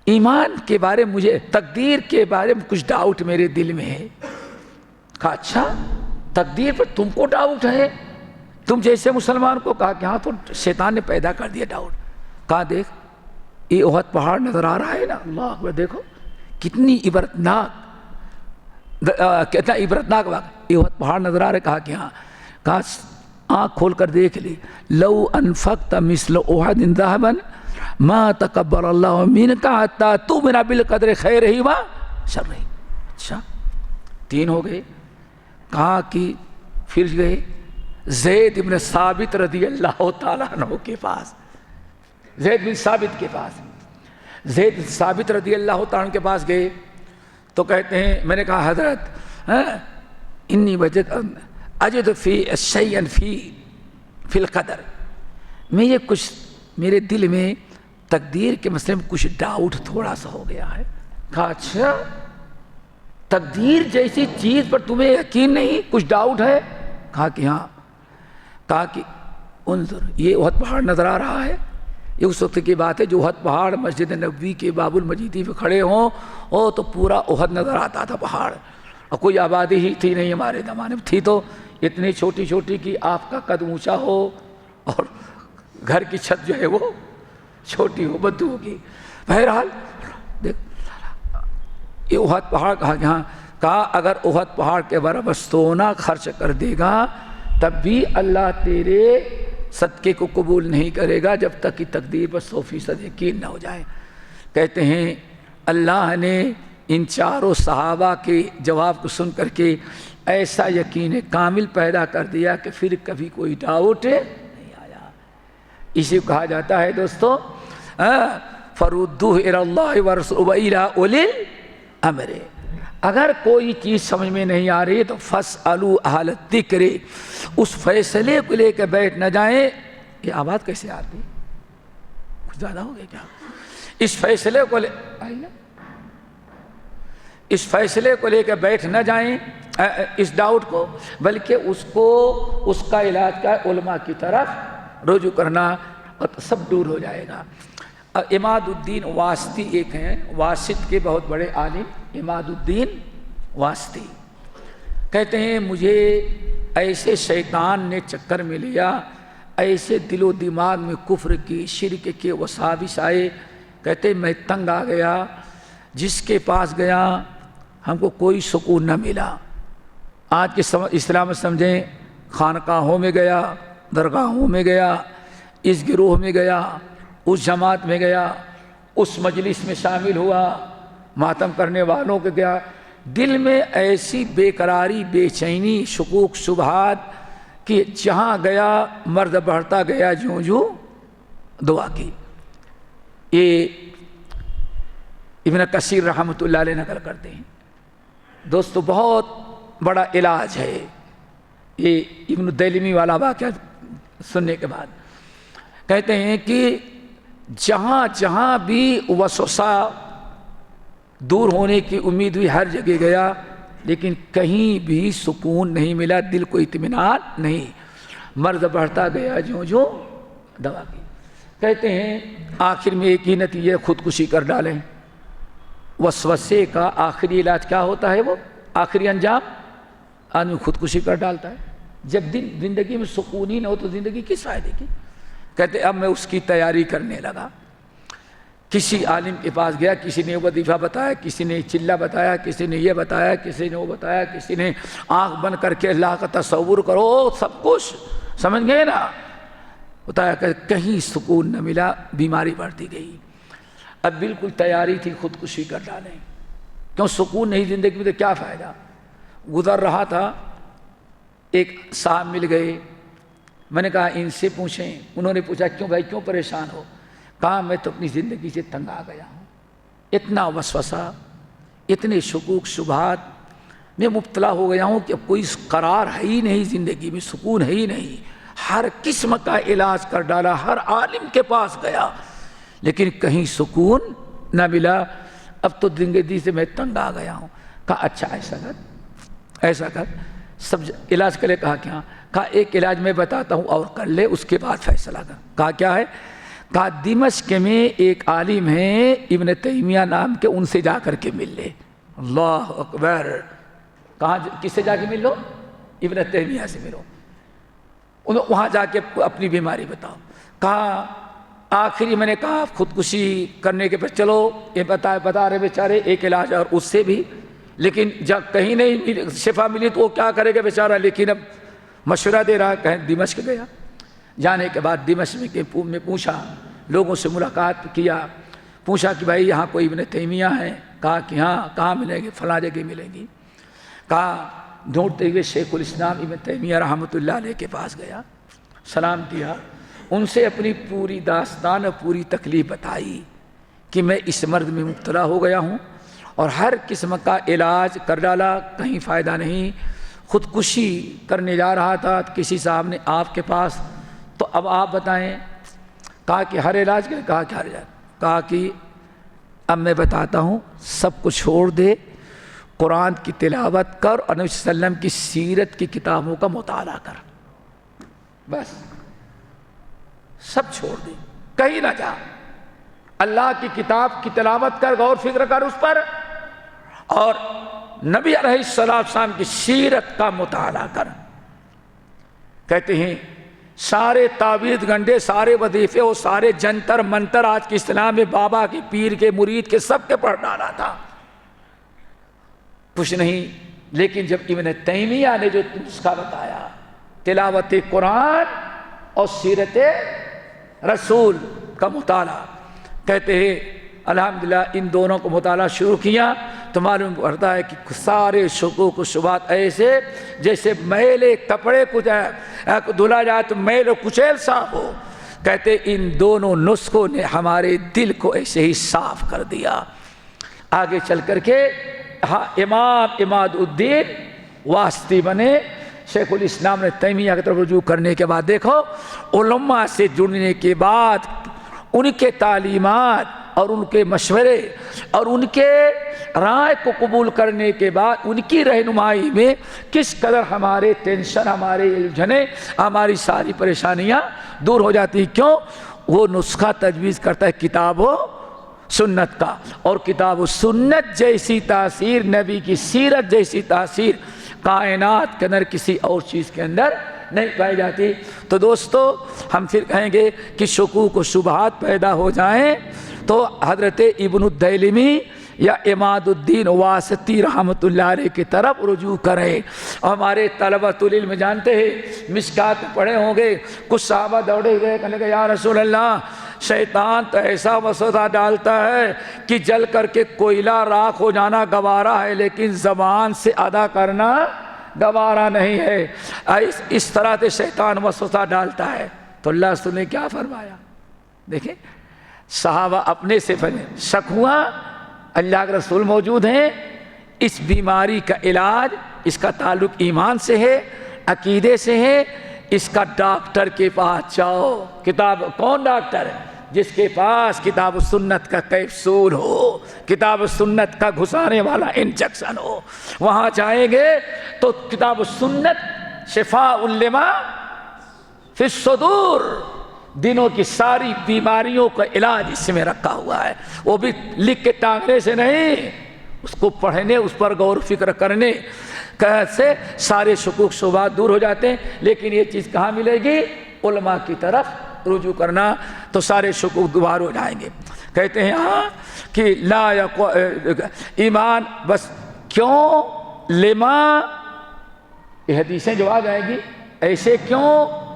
ایمان کے بارے میں، مجھے تقدیر کے بارے میں کچھ ڈاؤٹ میرے دل میں ہے. کہا اچھا تقدیر پر تم کو ڈاؤٹ ہے، تم جیسے مسلمان کو؟ کہا کہ ہاں تو شیطان نے پیدا کر دیا ڈاؤٹ. کہا دیکھ یہ احد پہاڑ نظر آ رہا ہے نا، اللہ اکبر، دیکھو کتنی کتنا عبرتناک واقعہ، یہ احد پہاڑ نظر آ رہا ہے. کہا کہ ہاں. کہا آنکھ کھول کر دیکھ لی، لو انفقت مثل احد ذهبا ما تقبل اللہ منک حتی تؤمن بالقدر خیرہ و شرہ. اچھا 3 ہو گئے. کہا کہ پھر گئے زید بن ثابت رضی اللہ تعالیٰ عنہ کے پاس. زید بن ثابت کے پاس، زید بن ثابت رضی اللہ تعالیٰ عنہ کے پاس گئے تو کہتے ہیں میں نے کہا حضرت انی اجد فی شیئا فی القدر، میں یہ کچھ میرے دل میں تقدیر کے مسئلے میں کچھ ڈاؤٹ تھوڑا سا ہو گیا ہے. کہا اچھا تقدیر جیسی چیز پر تمہیں یقین نہیں، کچھ ڈاؤٹ ہے؟ کہا کہ ہاں. کہا کہ انظر یہ احد پہاڑ نظر آ رہا ہے، یہ اس وقت کی بات ہے جو احد پہاڑ مسجد نبوی کے باب المجیدی پہ کھڑے ہوں او تو پورا احد نظر آتا تھا پہاڑ، اور کوئی آبادی ہی تھی نہیں ہمارے زمانے میں، تھی تو اتنی چھوٹی چھوٹی کہ آپ کا قد اونچا ہو اور گھر کی چھت جو ہے وہ چھوٹی ہو بدو کی. بہرحال دیکھ یہ احد پہاڑ. کہا کہ ہاں. کہا اگر احد پہاڑ کے برابر سونا خرچ کر دے گا تب بھی اللہ تیرے صدقے کو قبول نہیں کرے گا جب تک کہ تقدیر پر 100% یقین نہ ہو جائے. کہتے ہیں اللہ نے ان چاروں صحابہ کے جواب کو سن کر کے ایسا یقین کامل پیدا کر دیا کہ پھر کبھی کوئی ڈاؤٹ نہیں آیا. اسی کو کہا جاتا ہے دوستو فَرُدُّوهُ إِلَى اللَّهِ وَرَسُولِهِ وَإِلَىٰ أُولِي الْأَمْرِ. اگر کوئی چیز سمجھ میں نہیں آ رہی تو فَاسْأَلُوا أَهْلَ الذِّكْرِ، اس فیصلے کو لے کے بیٹھ نہ جائیں. یہ آواز کیسے آتی؟ کچھ زیادہ ہو گیا کیا؟ اس فیصلے کو اس فیصلے کو لے کے بیٹھ نہ جائیں، اس ڈاؤٹ کو، بلکہ اس کا علاج کا علماء کی طرف رجوع کرنا اور سب دور ہو جائے گا. عماد الدین واسطی ایک ہیں، واسط کے بہت بڑے عالم، عماد الدین واسطی کہتے ہیں مجھے ایسے شیطان نے چکر میں لیا، ایسے دل و دماغ میں کفر کی، شرک کے وساوس آئے. کہتے میں تنگ آ گیا، جس کے پاس گیا ہم کو کوئی سکون نہ ملا. آج کے اسلام سمجھیں خانقاہوں میں گیا، درگاہوں میں گیا، اس گروہ میں گیا، اس جماعت میں گیا، اس مجلس میں شامل ہوا، ماتم کرنے والوں کے گیا، دل میں ایسی بے قراری، بے چینی، شکوک شبہات کہ جہاں گیا مرد بڑھتا گیا جوں جوں دعا کی۔ یہ ابن کثیر رحمۃ اللہ علیہ نقل کرتے ہیں۔ دوستو بہت بڑا علاج ہے یہ ابن الدیلمی والا واقعہ سننے کے بعد۔ کہتے ہیں کہ جہاں جہاں بھی وسوسہ دور ہونے کی امید ہوئی ہر جگہ گیا، لیکن کہیں بھی سکون نہیں ملا، دل کو اطمینان نہیں، مرض بڑھتا گیا جوں جوں دوا کی۔ کہتے ہیں آخر میں ایک ہی نتیجہ، خودکشی کر ڈالیں۔ وسوسے کا آخری علاج کیا ہوتا ہے؟ وہ آخری انجام آدمی خودکشی کر ڈالتا ہے۔ جب زندگی میں سکون ہی نہ ہو تو زندگی کس فائدے کی؟ کہتے اب میں اس کی تیاری کرنے لگا۔ کسی عالم کے پاس گیا، کسی نے وظیفہ بتایا، کسی نے چلہ بتایا، کسی نے یہ بتایا، کسی نے وہ بتایا، کسی نے آنکھ بند کر کے اللہ کا تصور کرو، سب کچھ سمجھ گئے نا، بتایا کہ کہیں سکون نہ ملا، بیماری بڑھتی گئی۔ اب بالکل تیاری تھی خودکشی کر ڈالیں، کیوں سکون نہیں زندگی میں تو کیا فائدہ۔ گزر رہا تھا، ایک صاحب مل گئے، میں نے کہا ان سے پوچھیں۔ انہوں نے پوچھا کیوں بھائی کیوں پریشان ہو؟ کہا میں تو اپنی زندگی سے تنگ آ گیا ہوں، اتنا وسوسہ، اتنے شکوک شبہات میں مبتلا ہو گیا ہوں کہ اب کوئی قرار ہے ہی نہیں زندگی میں، سکون ہے ہی نہیں۔ ہر قسم کا علاج کر ڈالا، ہر عالم کے پاس گیا، لیکن کہیں سکون نہ ملا۔ اب تو زندگی سے میں تنگ آ گیا ہوں۔ کہا اچھا ایسا کر سب علاج کے لیے۔ کہا کیا؟ کہا ایک علاج میں بتاتا ہوں اور کر لے، اس کے بعد فیصلہ کر۔ کہا کیا ہے؟ کہا دمشق میں ایک عالم ہیں ابن تیمیہ نام کے، ان سے جا کر کے مل لے۔ اللہ اکبر! کہاں کس سے جا کے مل لو؟ ابن تیمیہ سے ملو، وہاں جا کے اپنی بیماری بتاؤ۔ کہا آخری میں نے کہا خودکشی کرنے کے پر چلو یہ بتا رہے بیچارے ایک علاج اور اس سے بھی، لیکن جب کہیں نہیں شفا ملی تو وہ کیا کرے گا بیچارہ، لیکن اب مشورہ دے رہا، کہیں دمشق گیا۔ جانے کے بعد دمشق میں پوچھا، لوگوں سے ملاقات کیا، پوچھا کہ بھائی یہاں کوئی ابن تیمیہ ہے؟ کہا کہ ہاں۔ کہاں ملیں گے؟ فلاں جگہ ملیں گی۔ کہا ڈھونڈتے ہوئے شیخ الاسلام ابن تیمیہ رحمۃ اللہ علیہ کے پاس گیا، سلام کیا، ان سے اپنی پوری داستان اور پوری تکلیف بتائی کہ میں اس مرض میں مبتلا ہو گیا ہوں اور ہر قسم کا علاج کر ڈالا، کہیں فائدہ نہیں، خودکشی کرنے جا رہا تھا، کسی صاحب نے آپ کے پاس، تو اب آپ بتائیں۔ کہا کہ ہر علاج کے؟ کہا کہ ہر علاج۔ کہا کہ اب میں بتاتا ہوں، سب کو چھوڑ دے، قرآن کی تلاوت کر اور نبی صلی اللہ علیہ وسلم کی سیرت کی کتابوں کا مطالعہ کر، بس سب چھوڑ دے، کہیں نہ جا، اللہ کی کتاب کی تلاوت کر، غور فکر کر اس پر، اور نبی علیہ السلام کی سیرت کا مطالعہ کر۔ کہتے ہیں سارے تعویذ گنڈے، سارے وظیفے اور سارے جنتر منتر آج کے اسلام میں بابا کے، پیر کے، مرید کے، سب کے پڑھ ڈالا تھا، کچھ نہیں۔ لیکن جب ابن تیمیہ نے جو نسخہ بتایا، تلاوت قرآن اور سیرت رسول کا مطالعہ، کہتے ہیں الحمدللہ ان دونوں کو مطالعہ شروع کیا تو معلوم پڑتا ہے کہ سارے شکوک و شبہات ایسے جیسے میلے کپڑے کو دھلا جائے تو میل و کچیل صاف ہو۔ کہتے ان دونوں نسخوں نے ہمارے دل کو ایسے ہی صاف کر دیا۔ آگے چل کر کے امام اماد الدین واسطی بنے۔ شیخ الاسلام نے تیمیہ کی طرف رجوع کرنے کے بعد دیکھو، علماء سے جڑنے کے بعد ان کے تعلیمات اور ان کے مشورے اور ان کے رائے کو قبول کرنے کے بعد ان کی رہنمائی میں کس قدر ہمارے ٹینشن، ہمارے الجھنیں، ہماری ساری پریشانیاں دور ہو جاتی ہیں۔ کیوں؟ وہ نسخہ تجویز کرتا ہے کتاب و سنت کا، اور کتاب و سنت جیسی تاثیر، نبی کی سیرت جیسی تاثیر کائنات کے اندر کسی اور چیز کے اندر نہیں پائی جاتی۔ تو دوستو ہم پھر کہیں گے کہ شکوک و شبہات پیدا ہو جائیں تو حضرت ابن الدیلمی یا اماد الدین واسطی رحمۃ اللہ علیہ کی طرف رجوع کریں۔ اور ہمارے طلبۃ العلم جانتے ہیں، مشکات پڑھے ہوں گے، کچھ صحابہ دوڑے ہوئے کہنے لگے یا رسول اللہ شیطان تو ایسا وسوسہ ڈالتا ہے کہ جل کر کے کوئلہ راکھ ہو جانا گوارا ہے، لیکن زبان سے ادا کرنا گوارا نہیں ہے۔ اس طرح سے شیطان وسوسہ ڈالتا ہے۔ تو اللہ رسول نے کیا فرمایا؟ دیکھیں صحابہ اپنے سے شک ہوا، اللہ کے رسول موجود ہیں، اس بیماری کا علاج، اس کا تعلق ایمان سے ہے، عقیدے سے ہے، اس کا ڈاکٹر کے پاس جاؤ۔ کتاب کون ڈاکٹر ہے؟ جس کے پاس کتاب و سنت کا کیپسول ہو، کتاب و سنت کا گھسانے والا انجیکشن ہو، وہاں جائیں گے تو کتاب و سنت شفاء لما فی الصدور، دنوں کی ساری بیماریوں کا علاج اس میں رکھا ہوا ہے۔ وہ بھی لکھ کے ٹانگنے سے نہیں، اس کو پڑھنے، اس پر غور و فکر کرنے سے سارے شکوک شبہات دور ہو جاتے ہیں۔ لیکن یہ چیز کہاں ملے گی؟ علماء کی طرف رجوع کرنا، تو سارے شکوک دوبار ہو جائیں گے۔ کہتے ہیں ہاں کہ لا ایمان بس کیوں لما، یہ حدیثیں جو آ جائیں گی، ایسے کیوں،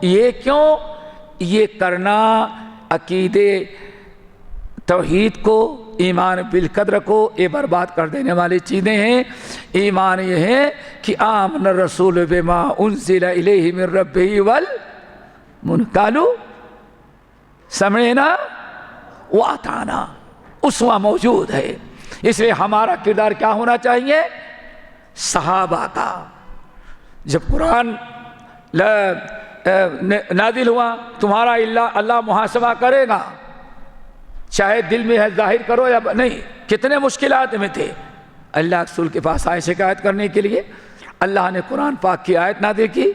یہ کیوں، یہ کرنا عقیدے توحید کو، ایمان بالقدر کو یہ برباد کر دینے والی چیزیں ہیں۔ ایمان یہ ہے کہ آمن الرسول بما انزل الیہ من ربہ والمنکالو سمعنا واطعنا، اسوہ موجود ہے۔ اس لیے ہمارا کردار کیا ہونا چاہیے؟ صحابہ کا۔ جب قرآن نازل ہوا، تمہارا اللہ محاسبہ کرے گا، چاہے دل میں ہے ظاہر کرو یا نہیں۔ کتنے مشکلات میں تھے، اللہ رسول کے پاس آئے شکایت کرنے کے لیے، اللہ نے قرآن پاک کی آیت نازل کی،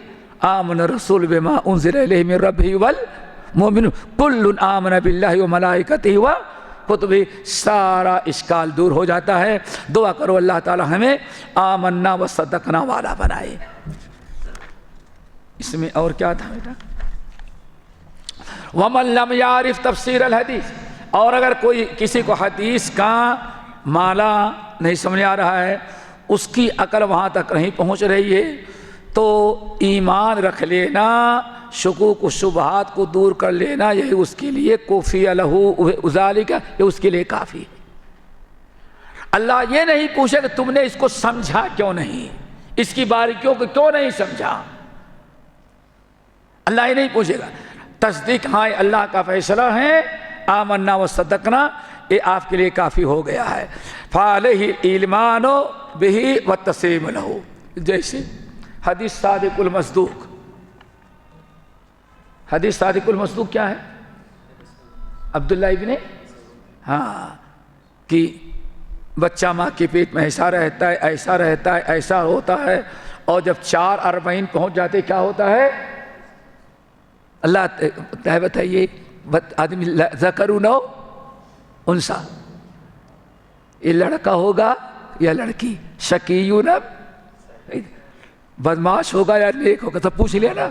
آمن الرسول بما انزل الیہ من ربہ والمؤمنون کل آمن باللہ وملائکتہ وکتبہ، سارا اشکال دور ہو جاتا ہے۔ دعا کرو اللہ تعالی ہمیں آمنا وصدقنا والا بنائے۔ اس میں اور کیا تھا بیٹا؟ ومن لم یعرف تفسیر الحدیث، اور اگر کوئی کسی کو حدیث کا معنی نہیں سمجھ آ رہا ہے، اس کی عقل وہاں تک نہیں پہنچ رہی ہے، تو ایمان رکھ لینا، شکوک و شبہات کو دور کر لینا، یہی اس کے لیے کفی لہ ذالک، یہ اس کے لیے کافی ہے۔ اللہ یہ نہیں پوچھے کہ تم نے اس کو سمجھا کیوں نہیں، اس کی باریکیوں کو کیوں نہیں سمجھا، اللہ یہ نہیں پوچھے گا۔ تصدیق ہاں اللہ کا فیصلہ ہے، آمنا و صدقنا، یہ آپ کے لیے کافی ہو گیا ہے۔ فعلیہ ایمان بہ والتسلیم لہ، جیسے حدیث صادق المصدوق۔ حدیث صادق المصدوق کیا ہے؟ عبداللہ ابن کہ بچہ ماں کے پیٹ میں ایسا رہتا ہے، ایسا رہتا ہے، ایسا ہوتا ہے، اور جب 4 پہنچ جاتے کیا ہوتا ہے؟ اللہ بتائیے، آدمی ذکرون و انثی، یہ لڑکا ہوگا یا لڑکی، شقیون بدماش ہوگا یا نیک ہوگا، تو پوچھ لیا نا،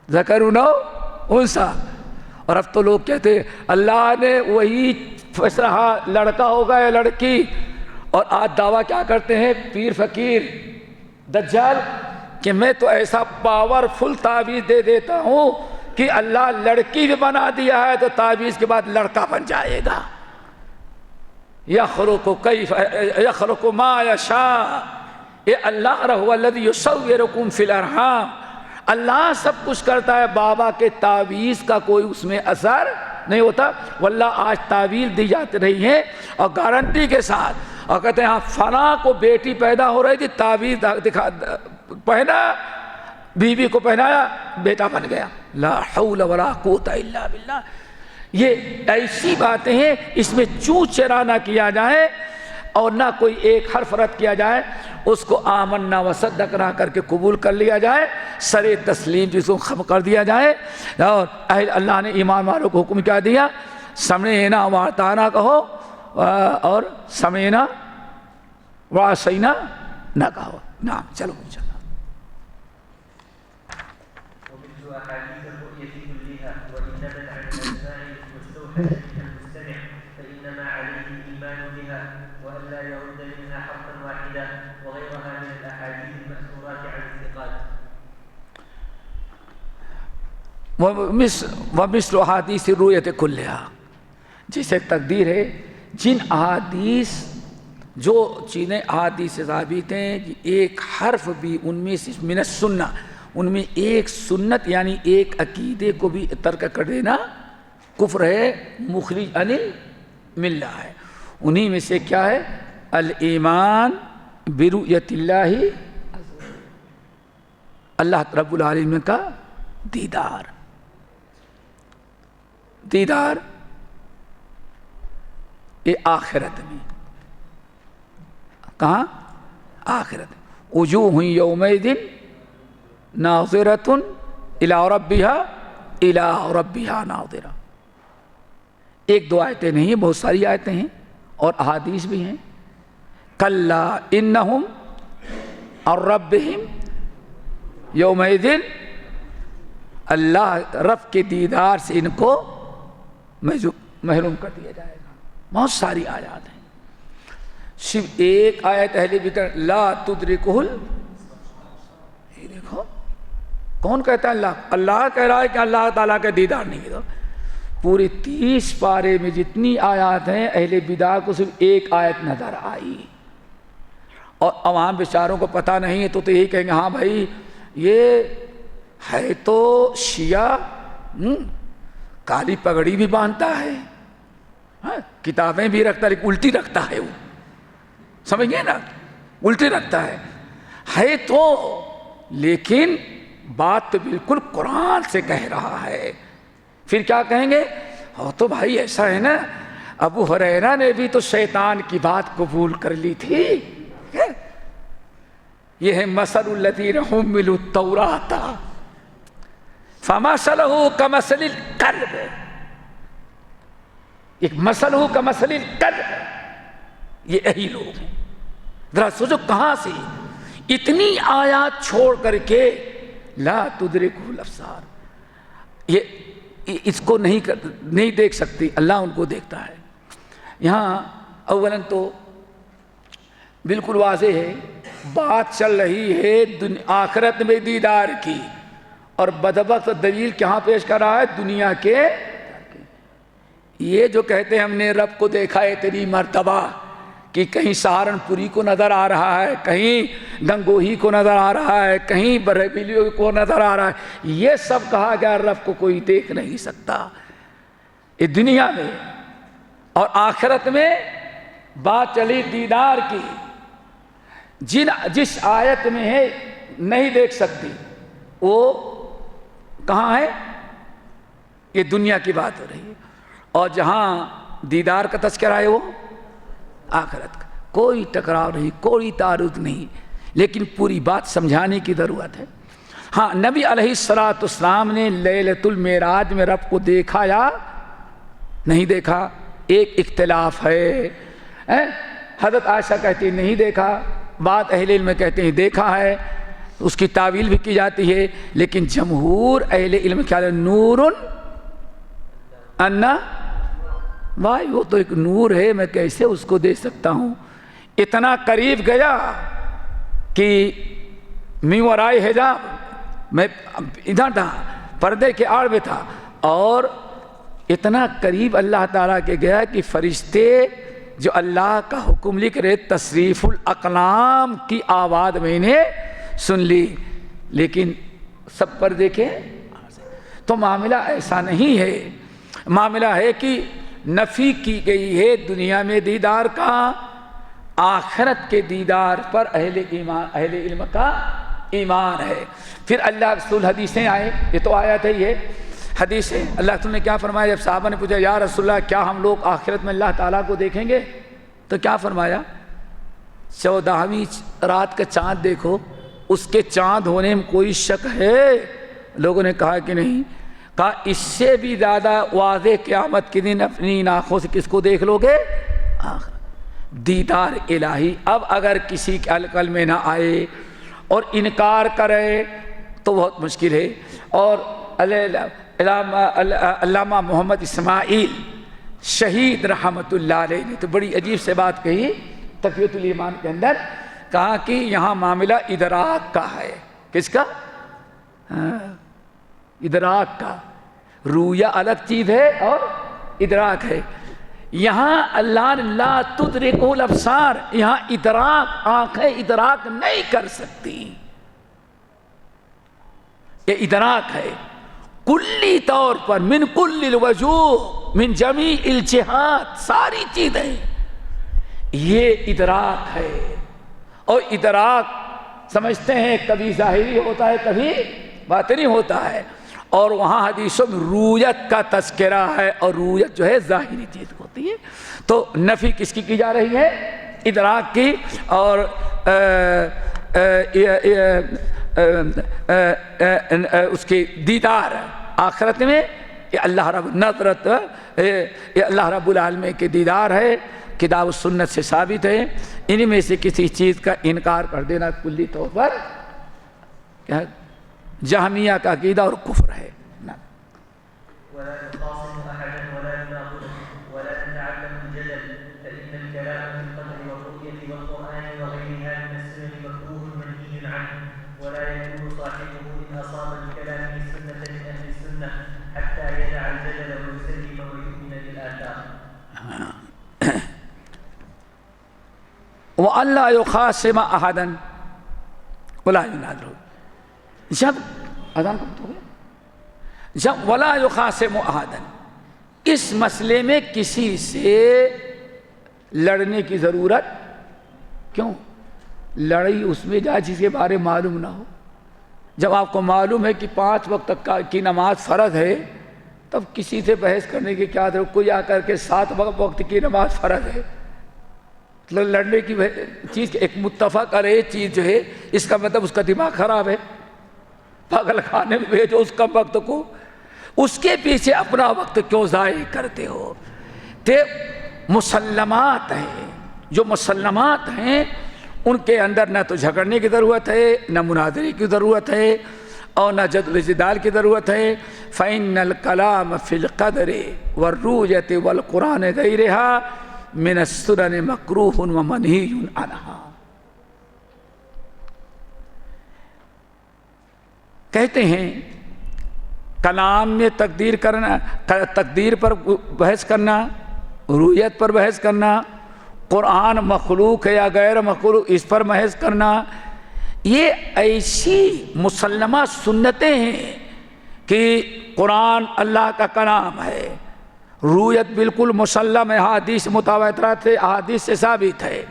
ذکرون و انثی۔ اور اب تو لوگ کہتے ہیں اللہ نے وہی فیصلہ، ہاں لڑکا ہوگا یا لڑکی، اور آج دعویٰ کیا کرتے ہیں پیر فقیر دجال کہ میں تو ایسا پاورفل تعویذ دے دیتا ہوں کہ اللہ لڑکی بھی بنا دیا ہے تو تعویذ کے بعد لڑکا بن جائے گا۔ یخلق ما یشاء، یہ اللہ رہو الذی یصورکم فی الارحام، اللہ سب کچھ کرتا ہے، بابا کے تعویذ کا کوئی اس میں اثر نہیں ہوتا۔ واللہ آج تعویذ دی جاتی رہی ہے اور گارنٹی کے ساتھ، اور کہتے ہیں ہاں فلاں کو بیٹی پیدا ہو رہی تھی، تعویذ پہنا، بیوی کو پہنایا، بیٹا بن گیا۔ لا حول ولا قوت الا باللہ۔ یہ ایسی باتیں ہیں، اس میں چوں چرا نہ کیا جائے اور نہ کوئی ایک حرف رد کیا جائے، اس کو آمنا وصدقنا کر کے قبول کر لیا جائے، سر تسلیم جس کو خم کر دیا جائے۔ اور اللہ نے ایمان والوں کو حکم کیا دیا؟ سمعنا واطعنا کہو، اور سمعنا وعصینا نہ کہو۔ نعم، چلو انشاءاللہ۔ ومثل أحاديث الرؤية كلها وإن نبت عن الأسماء مستوحشة من المستمع فإنما عليه الإيمان بها وألا يرد منها حرفا واحدا وغيرها من الأحاديث المأثورات عن الثقات۔ ومثل احادیث الرؤیت کلھا، جسے تقدیر ہے جن احادیث جو چیزیں احادیث ثابت ہیں ایک حرف بھی ان میں سے من السنہ، ان میں ایک سنت یعنی ایک عقیدے کو بھی ترک کر دینا کفر ہے، مخرج عن الملہ ہے۔ انہی میں سے کیا ہے؟ الایمان برؤیت اللہ، اللہ رب العالمین کا دیدار۔ دیدار یہ آخرت میں، کہاں؟ آخرت۔ وجوہ یومئذ ناظرۃ الی ربہا ناظرہ۔ ایک دو آیتیں نہیں، بہت ساری آیتیں ہیں اور احادیث بھی ہیں۔ کلا انہم عن ربہم یومئذ، اللہ رب کے دیدار سے ان کو محروم کر دیا جائے گا۔ بہت ساری آیات ہیں، صرف ایک آیت اہل بدعت لا تدرکہ یہ دیکھو کون کہتا ہے؟ اللہ کہہ رہا ہے کہ اللہ تعالیٰ کا دیدار نہیں ہے۔ پورے 30 پارے میں جتنی آیات ہیں اہل بدعت کو صرف ایک آیت نظر آئی، اور عوام بیچاروں کو پتہ نہیں ہے تو یہی کہیں گے ہاں بھائی یہ ہے تو شیعہ، کالی پگڑی بھی باندھتا ہے، کتابیں بھی رکھتا ہے لیکن الٹی رکھتا ہے، وہ سمجھ گئے نا، الٹی رکھتا ہے تو، لیکن بات تو بالکل قرآن سے کہہ رہا ہے۔ پھر کیا کہیں گے؟ تو بھائی ایسا ہے نا، ابو ہریرہ نے بھی تو شیطان کی بات قبول کر لی تھی۔ یہ ہے مثل الذین حملوا التوراۃ فمثلہ کمثل الکلب، ایک مثل ہو کمثل الکلب، یہ یہی لوگ ہیں۔ ذرا سوچو کہاں سے اتنی آیات چھوڑ کر کے لا تدرکہ الابصار، یہ اس کو نہیں دیکھ سکتی، اللہ ان کو دیکھتا ہے۔ یہاں اولاً تو بالکل واضح ہے، بات چل رہی ہے آخرت میں دیدار کی، اور بدبخت دلیل کہاں پیش کر رہا ہے؟ دنیا کے۔ یہ جو کہتے ہیں ہم نے رب کو دیکھا ہے تیری مرتبہ، کہ کہیں سہارنپوری کو نظر آ رہا ہے، کہیں گنگوہی کو نظر آ رہا ہے، کہیں بریلیوں کو نظر آ رہا ہے، یہ سب کہا گیا رب کو کوئی دیکھ نہیں سکتا یہ دنیا میں۔ اور آخرت میں بات چلی دیدار کی، جس آیت میں ہے نہیں دیکھ سکتی وہ کہاں ہے؟ یہ دنیا کی بات ہو رہی ہے، اور جہاں دیدار کا تذکرہ ہے وہ آخرت کا۔ کوئی ٹکراؤ نہیں، کوئی تعارض نہیں، لیکن پوری بات سمجھانے کی ضرورت ہے۔ ہاں نبی علیہ الصلوۃ والسلام نے لیلۃ المعراج میں رب کو دیکھا یا نہیں دیکھا؟ ایک اختلاف ہے، حضرت عائشہ کہتی ہیں نہیں دیکھا، بعض اہل علم کہتے ہیں دیکھا ہے، اس کی تعویل بھی کی جاتی ہے، لیکن جمہور اہل علم کیا ہے؟ نور انا، بھائی وہ تو ایک نور ہے، میں کیسے اس کو دیکھ سکتا ہوں؟ اتنا قریب گیا کہ من ورائے حجاب، میں ادھر تھا، پردے کے آڑ میں تھا، اور اتنا قریب اللہ تعالیٰ کے گیا کہ فرشتے جو اللہ کا حکم لکھ رہے تصریف الاقلام کی آواز میں نے سن لی، لیکن سب پر دیکھیں تو معاملہ ایسا نہیں ہے۔ معاملہ ہے کہ نفی کی گئی ہے دنیا میں دیدار کا، آخرت کے دیدار پر اہل علم کا ایمان ہے۔ پھر اللہ رسول حدیثیں آئے، یہ تو آیت ہے، یہ حدیث ہے۔ اللہ رسول نے کیا فرمایا؟ جب صحابہ نے پوچھا یا رسول اللہ کیا ہم لوگ آخرت میں اللہ تعالیٰ کو دیکھیں گے؟ تو کیا فرمایا؟ 14ویں رات کا چاند دیکھو، اس کے چاند ہونے میں کوئی شک ہے؟ لوگوں نے کہا کہ نہیں۔ کہا اس سے بھی زیادہ واضح قیامت کے دن اپنی آنکھوں سے کس کو دیکھ لو گے؟ دیدار الہی۔ اب اگر کسی کے عقل میں نہ آئے اور انکار کرے تو بہت مشکل ہے۔ اور علامہ محمد اسماعیل شہید رحمت اللہ علیہ نے تو بڑی عجیب سے بات کہی تقویۃ الایمان کے اندر، کہا کہ یہاں معاملہ ادراک کا ہے۔ کس کا؟ ادراک کا۔ رویا الگ چیز ہے اور ادراک ہے. یہاں اللہ نے لا تدرکہ الابصار، یہاں ادراک، آنکھیں ادراک نہیں کر سکتی. یہ ادراک ہے کلی طور پر، من کل الوجوہ، من جمیع الجہات، ساری چیزیں یہ ادراک ہے. اور ادراک سمجھتے ہیں کبھی ظاہری ہوتا ہے کبھی باطنی ہوتا ہے، اور وہاں حدیثوں میں رویت کا تذکرہ ہے، اور رویت جو ہے ظاہری چیز ہوتی ہے. تو نفی کس کی جا رہی ہے؟ ادراک کی. اور اس کی دیدار آخرت میں یہ اللہ رب نظرت، یہ اللہ رب العالمین کے دیدار ہے، کتاب و سنت سے ثابت ہے. ان میں سے کسی چیز کا انکار کر دینا کلی طور پر کیا جہمیہ کا عقیدہ اور کفر ہے. ولا نخاصم احدا ولا نناظره ولا نتعلم الجدل فان الكلام في القدر والرؤيه والقران وغيرها من السنن مكروه منهي عنه ولا يكون صاحبه ان اصاب بكلامه السنه من اهل السنه حتى يدع الجدل ويسلم ويؤمن بالاثار. وَأَلَّا يُخَاصِمَ أَحَدًا وَلَا يُنَاظِرُهُ. جب اذان کب ہو گیا؟ جب وَلَا يُخَاصِمُ أَحَدًا، اس مسئلے میں کسی سے لڑنے کی ضرورت کیوں؟ لڑائی اس میں جائے جس کے بارے معلوم نہ ہو. جب آپ کو معلوم ہے کہ 5 وقت تک کی نماز فرض ہے، تب کسی سے بحث کرنے کی کیا ضرورت؟ کوئی آ کر کے 7 وقت کی نماز فرض ہے، لڑنے کی چیز ایک متفق علیہ چیز جو ہے، اس کا مطلب اس کا دماغ خراب ہے. پاگل خانے میں بھیجو اس کا وقت کو، اس کے پیچھے اپنا وقت کیوں ضائع کرتے ہو؟ تے مسلمات ہیں، جو مسلمات ہیں ان کے اندر نہ تو جھگڑنے کی ضرورت ہے، نہ مناظرے کی ضرورت ہے، اور نہ جدل و جدال کی ضرورت ہے. فإن الكلام في القدر والرؤية والقرآن غيرها من السنن مکروہ ومنہی عنہا. کہتے ہیں کلام میں تقدیر پر بحث کرنا، رویت پر بحث کرنا، قرآن مخلوق ہے یا غیر مخلوق اس پر بحث کرنا، یہ ایسی مسلمہ سنتیں ہیں کہ قرآن اللہ کا کلام ہے، رویت بالکل مسلم ہے، حدیث متواترات سے احادیث سے ثابت ہے.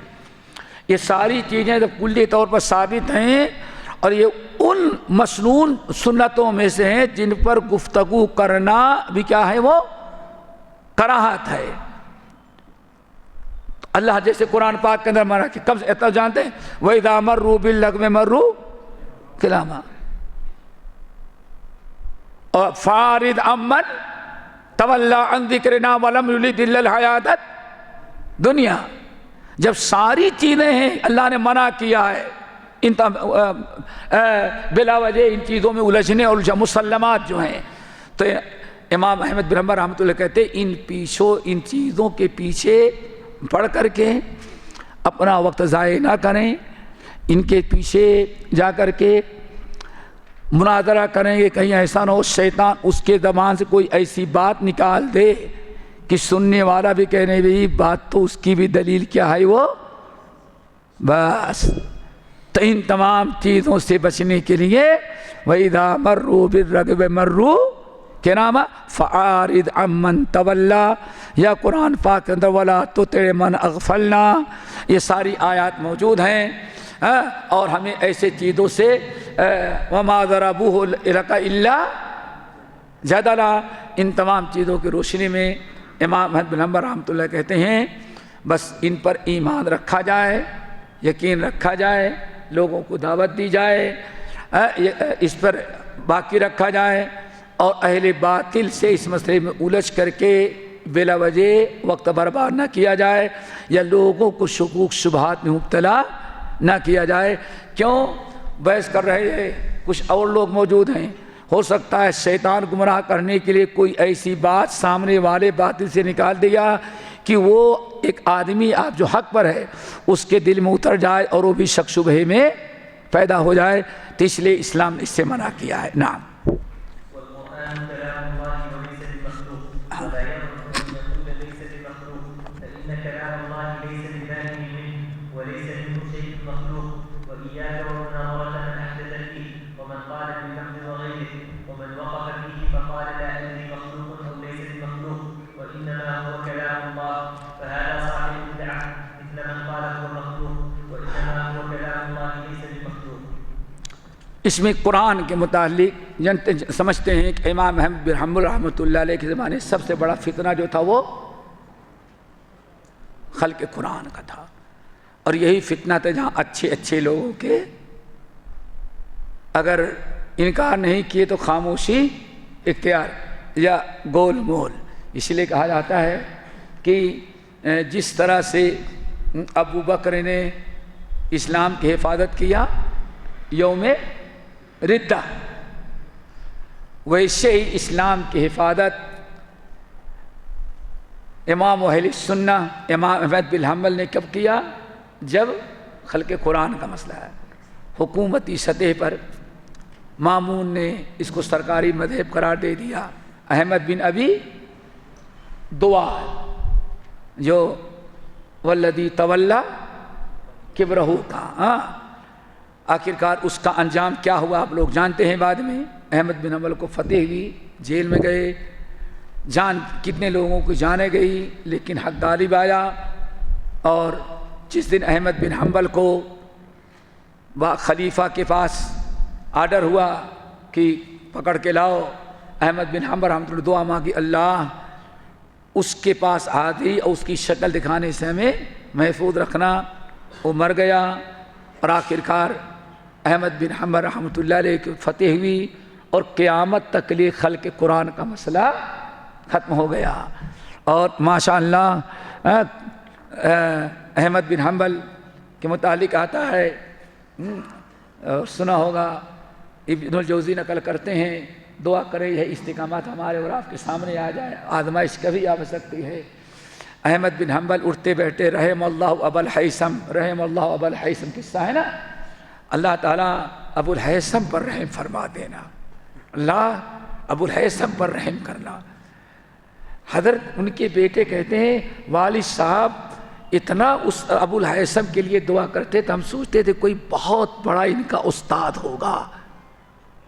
یہ ساری چیزیں تو کلی طور پر ثابت ہیں، اور یہ ان مسنون سنتوں میں سے ہیں جن پر گفتگو کرنا بھی کیا ہے؟ وہ کراہت ہے. اللہ جیسے قرآن پاک کے اندر منع کہ کب اتنا جانتے ہیں وَإِذَا مَرُّوا بِاللَّغْوِ مَرُّوا كِرَامًا. اور فَأَعْرِضْ عَمَّنْ تَوَلَّىٰ عَنْ ذِكْرِنَا وَلَمْ يُرِدْ إِلَّا الْحَيَاةَ الدُّنْيَا. جب ساری چیزیں ہیں اللہ نے منع کیا ہے بلا وجہ ان چیزوں میں الجھنے اور مسلمات جو ہیں، تو امام احمد بن حنبل رحمۃ اللہ کہتے ہیں ان چیزوں کے پیچھے پڑھ کر کے اپنا وقت ضائع نہ کریں، ان کے پیچھے جا کر کے مناظرہ کریں گے، کہیں ایسا نہ ہو شیطان اس کے زبان سے کوئی ایسی بات نکال دے کہ سننے والا بھی کہنے بھی بات تو اس کی بھی دلیل کیا ہے وہ بس. تو ان تمام چیزوں سے بچنے کے لیے وَإِذَا مَرُّوا بِاللَّغْوِ مَرُّوا كِرَامًا فَأَعْرِضْ عَمَّنْ تَوَلَّىٰ، یا قرآن پاک کے اندر وَلَا تُطِعْ مَنْ أَغْفَلْنَا، یہ ساری آیات موجود ہیں. اور ہمیں ایسے چیزوں سے وَمَا ضَرَبُوهُ لَكَ إِلَّا جَدَلًا، ان تمام چیزوں کی روشنی میں امام احمد بن حنبل رحمۃ اللہ کہتے ہیں بس ان پر ایمان رکھا جائے، یقین رکھا جائے، لوگوں کو دعوت دی جائے، اس پر باقی رکھا جائے، اور اہل باطل سے اس مسئلے میں الجھ کر کے بلا وجہ وقت برباد نہ کیا جائے، یا لوگوں کو شکوک شبہات میں مبتلا نہ کیا جائے. کیوں بحث کر رہے ہیں؟ کچھ اور لوگ موجود ہیں، ہو سکتا ہے شیطان گمراہ کرنے کے لیے کوئی ایسی بات سامنے والے باطل سے نکال دیا کہ وہ ایک آدمی آپ جو حق پر ہے اس کے دل میں اتر جائے اور وہ بھی شک شبہے میں پیدا ہو جائے. تو اس لیے اسلام نے اس سے منع کیا ہے. نعم. وإياك ومناظرة من أحدث فيه ومن قال باللفظ وغيره ومن وقف فيه فقال لا أدري مخلوق أو ليس بمخلوق وإنما هو كلام الله فهذا صاحب البدعة مثل من قال هو مخلوق وإنما هو كلام الله ليس بمخلوق. اس میں قرآن کے متعلق سمجھتے ہیں کہ امام احمد بن حنبل رحمۃ اللہ علیہ کے زمانے سب سے بڑا فتنہ جو تھا وہ خلق قرآن کا تھا، اور یہی فتنہ تھا جہاں اچھے لوگوں کے اگر انکار نہیں کیے تو خاموشی اختیار یا گول مول. اس لیے کہا جاتا ہے کہ جس طرح سے ابو بکر نے اسلام کی حفاظت کیا یوم ردہ، ویسے ہی اسلام کی حفاظت امام اہل سنہ امام احمد بن حنبل نے کب کیا؟ جب خلق قرآن کا مسئلہ ہے. حکومتی سطح پر مامون نے اس کو سرکاری مذہب قرار دے دیا. احمد بن ابی دعا جو والذی تولا کبرہ کا، آخرکار اس کا انجام کیا ہوا آپ لوگ جانتے ہیں. بعد میں احمد بن حنبل کو فتح ہوئی، جیل میں گئے، جان کتنے لوگوں کو جانے گئی، لیکن حق غالب آیا. اور جس دن احمد بن حنبل کو خلیفہ کے پاس آرڈر ہوا کہ پکڑ کے لاؤ، احمد بن حنبل رحمۃ اللہ دعا مانگی اللہ اس کے پاس آدھی اور اس کی شکل دکھانے سے ہمیں محفوظ رکھنا. وہ مر گیا اور آخرکار احمد بن حنبل رحمۃ اللہ علیہ کی فتح ہوئی اور قیامت تک لیے خلق قرآن کا مسئلہ ختم ہو گیا. اور ماشاء اللہ احمد بن حنبل کے متعلق آتا ہے، سنا ہوگا، ابن الجوزی نقل کرتے ہیں دعا کرے یہ استقامت ہمارے اور آپ کے سامنے آ جائے، آزمائش کبھی آ سکتی ہے. احمد بن حنبل اٹھتے بیٹھتے رحم اللہ ابو الہیثم، رحم اللہ ابو الہیثم قصہ ہے نا، اللہ تعالیٰ ابو الہیثم پر رحم فرما دینا، اللہ ابو الہیثم پر رحم کرنا. حضرت ان کے بیٹے کہتے ہیں والد صاحب اتنا اس ابو الہیثم کے لیے دعا کرتے تھے، ہم سوچتے تھے کوئی بہت بڑا ان کا استاد ہوگا،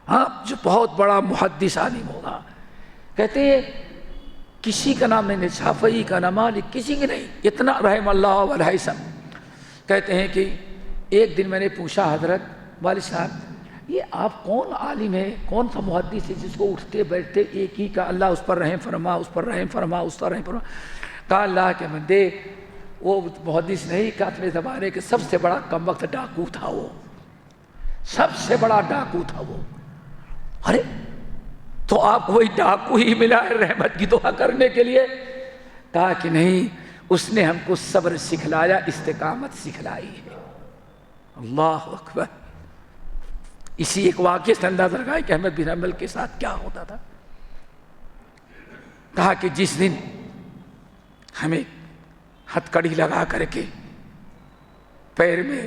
ہاں جو بہت بڑا محدث عالم ہوگا. کہتے ہیں کسی کا نام نہیں، شافعی کا نام مالک، کسی کے نہیں، اتنا رحم اللہ ابو الہیثم. کہتے ہیں کہ ایک دن میں نے پوچھا حضرت والد صاحب یہ آپ کون عالم ہے، کون سا محدث ہے جس کو اٹھتے بیٹھتے ایک ہی کا اللہ اس پر رحم فرما، اس پر رحم فرما، اس پر رحم فرما. کہا اللہ کے بندے وہ محدث نہیں کہ اپنے زمانے کے سب سے بڑا کمبخت ڈاکو تھا، وہ سب سے بڑا ڈاکو تھا وہ. ارے تو آپ کو وہی ڈاکو ہی ملا ہے رحمت کی دعا کرنے کے لیے؟ کہا کہ نہیں، اس نے ہم کو صبر سکھلایا، استقامت سکھلائی ہے. اللہ اکبر. اسی ایک واقعے سے اندازہ لگائے کہ احمد بن حنبل کے ساتھ کیا ہوتا تھا. کہا کہ جس دن ہمیں ہتھ کڑی لگا کر کے پیر میں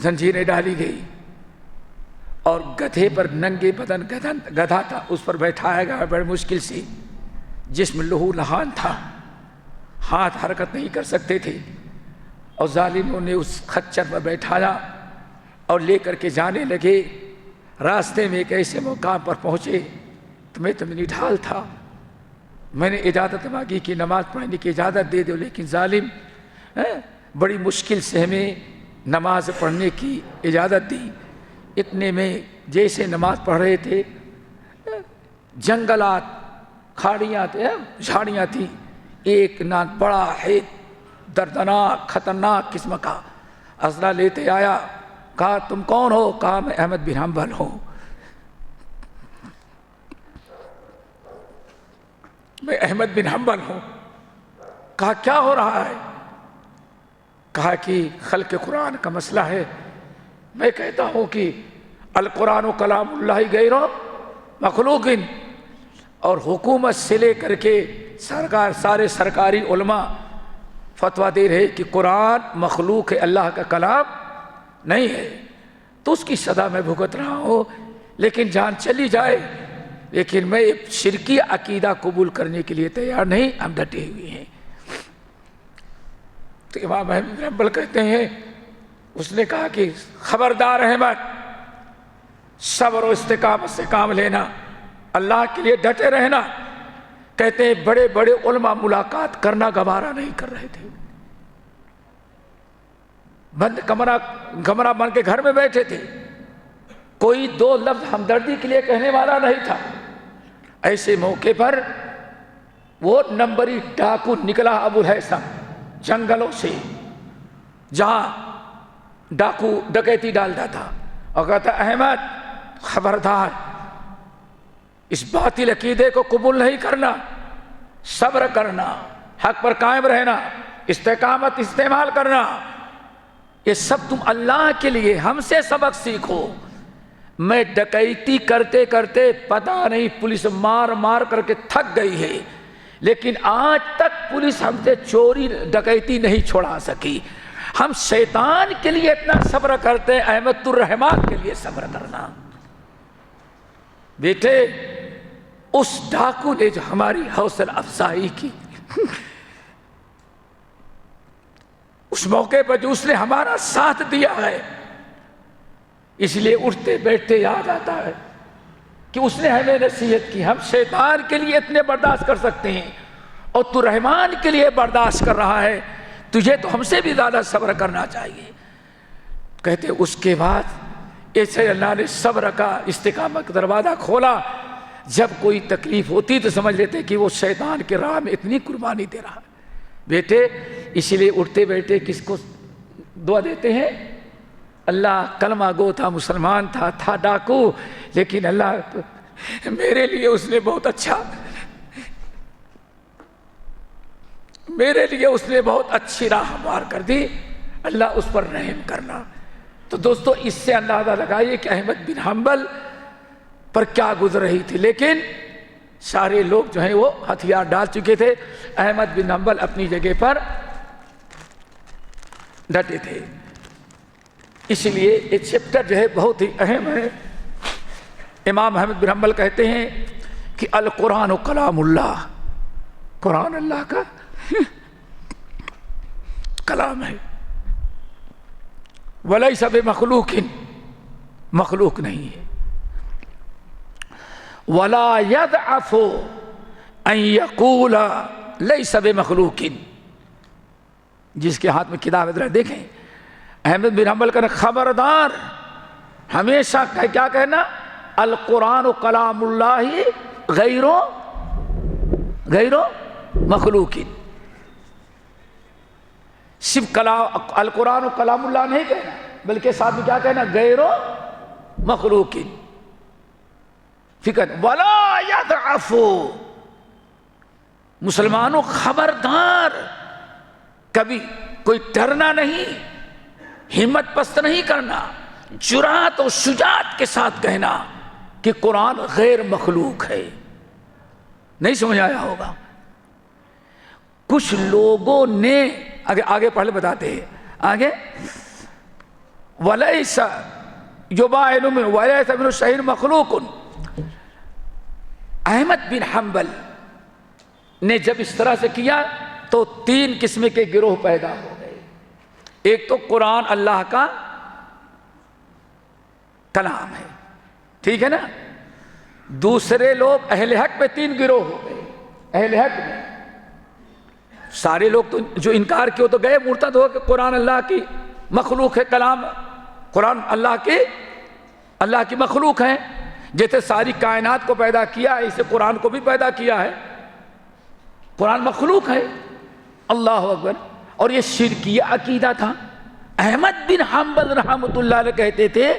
زنجیریں ڈالی گئی اور گدھے پر ننگے بدن گدھا تھا اس پر بیٹھایا گیا بڑی مشکل سے، جسم لہو لہان تھا، ہاتھ حرکت نہیں کر سکتے تھے، اور ظالموں نے اس خچر پر بیٹھایا اور لے کر کے جانے لگے. راستے میں ایک ایسے مقام پر پہنچے تو میں نڈھال تھا، میں نے اجازت مانگی کہ نماز پڑھنے کی اجازت دے دو، لیکن ظالم بڑی مشکل سے ہمیں نماز پڑھنے کی اجازت دی. اتنے میں جیسے نماز پڑھ رہے تھے جنگلات کھاڑیاں جھاڑیاں تھیں، ایک ناک بڑا ہے دردناک خطرناک قسم کا اسلحہ لیتے آیا. کہا تم کون ہو؟ کہا میں احمد بن حنبل ہوں. میں احمد بن حنبل ہوں. کہا کیا ہو رہا ہے؟ کہا کہ خلق قرآن کا مسئلہ ہے. میں کہتا ہوں کہ القرآن و کلام اللہ غیر مخلوق، اور حکومت سے لے کر کے سارے سرکاری علماء فتویٰ دے رہے کہ قرآن مخلوق ہے، اللہ کا کلام نہیں ہے. تو اس کی سزا میں بھگت رہا ہوں، لیکن جان چلی جائے، لیکن میں شرکی عقیدہ قبول کرنے کے لیے تیار نہیں، ہم ڈٹے ہوئے ہیں. تو امام احمد بن حنبل کہتے ہیں اس نے کہا کہ خبردار احمد، صبر و استقامت سے کام لینا، اللہ کے لیے ڈٹے رہنا۔ کہتے ہیں بڑے بڑے علماء ملاقات کرنا گوارا نہیں کر رہے تھے، بند کمرہ بن کے گھر میں بیٹھے تھے، کوئی دو لفظ ہمدردی کے لیے کہنے والا نہیں تھا۔ ایسے موقع پر وہ نمبری ڈاکو نکلا ابو الہیثم جنگلوں سے، جہاں ڈاکو ڈکیتی ڈالتا تھا، اور کہتا احمد خبردار، اس باطل عقیدے کو قبول نہیں کرنا، صبر کرنا، حق پر قائم رہنا، استقامت استعمال کرنا، یہ سب تم اللہ کے لیے ہم سے سبق سیکھو۔ میں ڈکیتی کرتے کرتے پتہ نہیں پولیس مار مار کر کے تھک گئی ہے، لیکن آج تک پولیس ہم سے چوری ڈکیتی نہیں چھوڑا سکی۔ ہم شیطان کے لیے اتنا صبر کرتے ہیں، احمد الرحمن کے لیے صبر کرنا۔ بیٹے، اس ڈاکو نے جو ہماری حوصلہ افزائی کی، اس موقع پر جو اس نے ہمارا ساتھ دیا ہے، اس لیے اٹھتے بیٹھتے یاد آتا ہے کہ اس نے ہمیں نصیحت کی۔ ہم شیطان کے لیے اتنے برداشت کر سکتے ہیں، اور تو رحمان کے لیے برداشت کر رہا ہے، تجھے تو ہم سے بھی زیادہ صبر کرنا چاہیے۔ کہتے اس کے بعد ایسے اللہ نے صبر کا استقامت کا دروازہ کھولا۔ جب کوئی تکلیف ہوتی تو سمجھ لیتے کہ وہ شیطان کے راہ میں اتنی قربانی دے رہا ہے۔ بیٹے، اسی لیے اٹھتے بیٹھتے کس کو دعا دیتے ہیں؟ اللہ کلمہ گو تھا، مسلمان تھا ڈاکو، لیکن اللہ میرے لیے اس نے بہت اچھا، میرے لیے اس نے بہت اچھی راہ ہموار کر دی، اللہ اس پر رحم کرنا۔ تو دوستو، اس سے اندازہ لگائیے کہ احمد بن حنبل پر کیا گزر رہی تھی، لیکن سارے لوگ جو ہیں وہ ہتھیار ڈال چکے تھے، احمد بن حنبل اپنی جگہ پر ڈٹے تھے۔ اس لیے یہ چیپٹر جو ہے بہت ہی اہم ہے۔ امام احمد بن حنبل کہتے ہیں کہ القرآن کلام اللہ، قرآن اللہ کا کلام ہے، ولیس بمخلوق، مخلوق نہیں ہے، ولا يضعف ان يقول ليس بمخلوق۔ جس کے ہاتھ میں کتاب ادھر دیکھیں، احمد بن حنبل کا خبردار، ہمیشہ کیا کہنا؟ القرآن کلام اللہ غیر مخلوق۔ صرف القرآن کلام اللہ نہیں کہنا، بلکہ ساتھ میں کیا کہنا؟ غیر مخلوق۔ فکر ولا یضعف، مسلمانوں خبردار، کبھی کوئی ڈرنا نہیں، ہمت پست نہیں کرنا، جرات اور شجاعت کے ساتھ کہنا کہ قرآن غیر مخلوق ہے۔ نہیں سمجھ آیا ہوگا؟ کچھ لوگوں نے آگے پہلے بتاتے ہیں، آگے وَلَيْسَ يُبَاعِنُ مِنْهُ وَلَيْسَ مِنْهُ شَيْءٌ مَخْلُوقٌ۔ احمد بن حنبل نے جب اس طرح سے کیا تو تین قسم کے گروہ پیدا ہو گئے۔ ایک تو قرآن اللہ کا کلام ہے، ٹھیک ہے نا؟ دوسرے لوگ اہل حق میں تین گروہ ہو گئے۔ اہل حق میں سارے لوگ تو جو انکار کیے تو گئے مرتد ہو کہ قرآن اللہ کی مخلوق ہے، کلام قرآن اللہ کی مخلوق ہے، جیسے ساری کائنات کو پیدا کیا ہے اسے قرآن کو بھی پیدا کیا ہے، قرآن مخلوق ہے۔ اللہ اکبر۔ اور یہ شرکیہ عقیدہ تھا۔ احمد بن حنبل رحمۃ اللہ علیہ کہتے تھے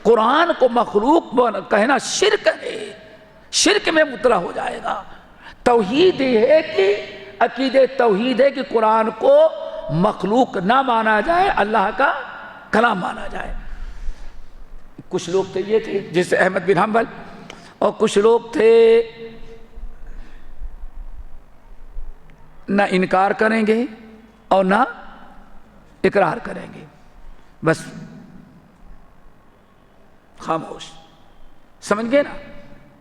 قرآن کو مخلوق کہنا شرک ہے، شرک میں مبتلا ہو جائے گا۔ توحید یہ ہے کہ عقیدہ توحید ہے کہ قرآن کو مخلوق نہ مانا جائے، اللہ کا کلام مانا جائے۔ کچھ لوگ تھے یہ تھے جیسے احمد بن حنبل، اور کچھ لوگ تھے نہ انکار کریں گے اور نہ اقرار کریں گے، بس خاموش۔ سمجھ گئے نا؟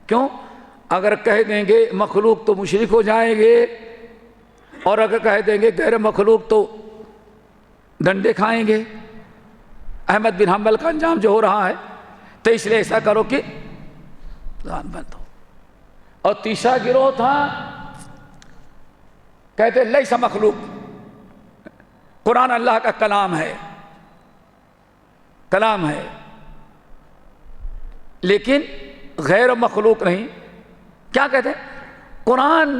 کیوں؟ اگر کہہ دیں گے مخلوق تو مشرک ہو جائیں گے، اور اگر کہہ دیں گے غیر مخلوق تو ڈنڈے کھائیں گے۔ احمد بن حنبل کا انجام جو ہو رہا ہے، تو اس لیے ایسا کرو کہ زبان بند ہو۔ اور تیسرا گروہ تھا، کہتے لیس مخلوق، قرآن اللہ کا کلام ہے، کلام ہے لیکن غیر مخلوق نہیں۔ کیا کہتے ہیں؟ قرآن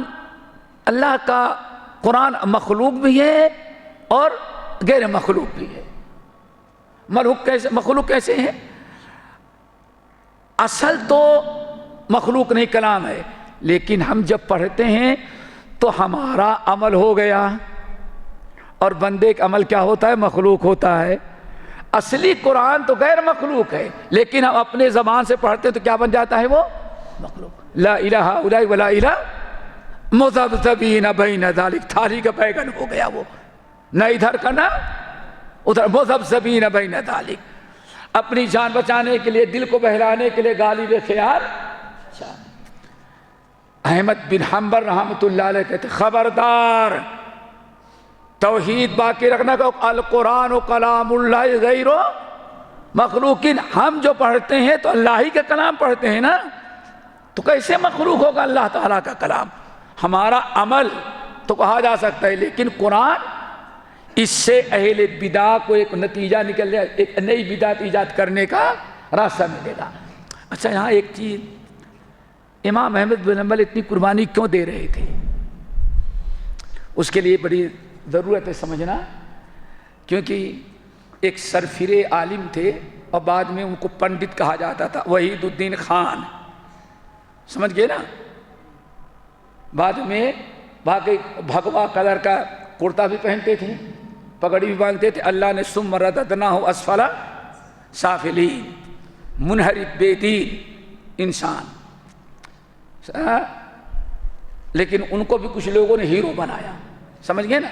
اللہ کا، قرآن مخلوق بھی ہے اور غیر مخلوق بھی ہے۔ مخلوق کیسے ہیں؟ اصل تو مخلوق نہیں، کلام ہے، لیکن ہم جب پڑھتے ہیں تو ہمارا عمل ہو گیا، اور بندے کا عمل کیا ہوتا ہے؟ مخلوق ہوتا ہے۔ اصلی قرآن تو غیر مخلوق ہے، لیکن ہم اپنے زبان سے پڑھتے تو کیا بن جاتا ہے؟ وہ مخلوق۔ لا الہ الا ولا الہ مذبذبین بین ذلک، تھالی کا بیگن ہو گیا وہ، نہ ادھر کا نہ ادھر، مذبذبین بین ذلک۔ اپنی جان بچانے کے لیے، دل کو بہلانے کے لیے غالب خیار۔ احمد بن حنبل رحمۃ اللہ علیہ کہتے خبردار، توحید باقی رکھنا کہ القرآن و کلام اللہ غیر مخلوقین۔ ہم جو پڑھتے ہیں تو اللہ ہی کا کلام پڑھتے ہیں نا، تو کیسے مخلوق ہوگا اللہ تعالیٰ کا کلام؟ ہمارا عمل تو کہا جا سکتا ہے، لیکن قرآن، اس سے اہل بدعہ کو ایک نتیجہ نکل جائے، ایک نئی بدعت ایجاد کرنے کا راستہ ملے گا۔ اچھا، یہاں ایک چیز، امام احمد بن حنبل اتنی قربانی کیوں دے رہے تھے؟ اس کے لیے بڑی ضرورت ہے سمجھنا، کیونکہ ایک سرفرے عالم تھے اور بعد میں ان کو پنڈت کہا جاتا تھا، وحید الدین خان، سمجھ گئے نا؟ بعد میں باقی بھگوا کلر کا کرتا بھی پہنتے تھے، پگڑی بھی باندھتے تھے۔ اللہ نے ثم رددناہ اسفل سافلین، منحرف بے دین انسان، لیکن ان کو بھی کچھ لوگوں نے ہیرو بنایا، سمجھ گئے نا؟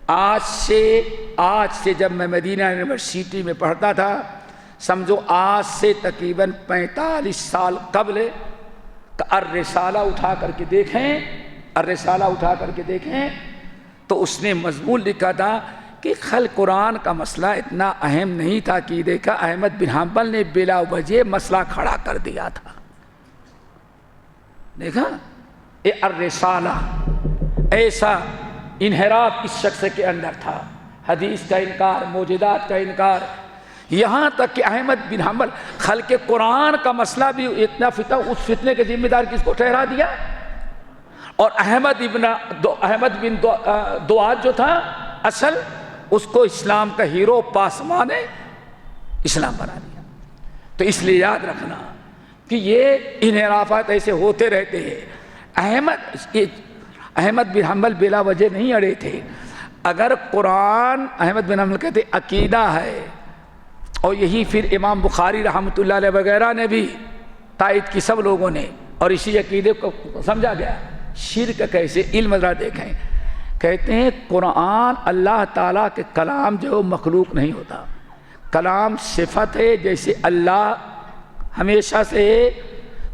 آج سے جب میں مدینہ یونیورسٹی میں پڑھتا تھا، سمجھو آج سے تقریباً 45 سال قبل، الرسالہ اٹھا کر کے دیکھیں، الرسالہ اٹھا کر کے دیکھیں تو اس نے مضمون لکھا تھا کہ قرآن کا مسئلہ اتنا اہم نہیں تھا کہ دیکھا احمد بن حنبل نے بلا وجہ مسئلہ کھڑا کر دیا تھا۔ دیکھا یہ الرسالہ، ایسا انحراف اس شخص کے اندر تھا، حدیث کا انکار، موجودات کا انکار، یہاں تک کہ احمد بن حنبل خلق قرآن کا مسئلہ بھی اتنا اس فتنے کے ذمہ دار کس کو ٹھہرا دیا؟ اور احمد بن دعاد جو تھا اصل، اس کو اسلام کا ہیرو، پاسمان اسلام بنا دیا۔ تو اس لیے یاد رکھنا کہ یہ انحرافات ایسے ہوتے رہتے ہیں۔ احمد بن حنبل بلا وجہ نہیں اڑے تھے۔ اگر قرآن، احمد بن حنبل کہتے عقیدہ ہے، اور یہی پھر امام بخاری رحمۃ اللہ علیہ وغیرہ نے بھی تائید کی، سب لوگوں نے، اور اسی عقیدے کو سمجھا گیا۔ شرک کیسے؟ علم ذرا دیکھیں، کہتے ہیں قرآن اللہ تعالیٰ کے کلام جو مخلوق نہیں ہوتا، کلام صفت ہے، جیسے اللہ ہمیشہ سے ہے،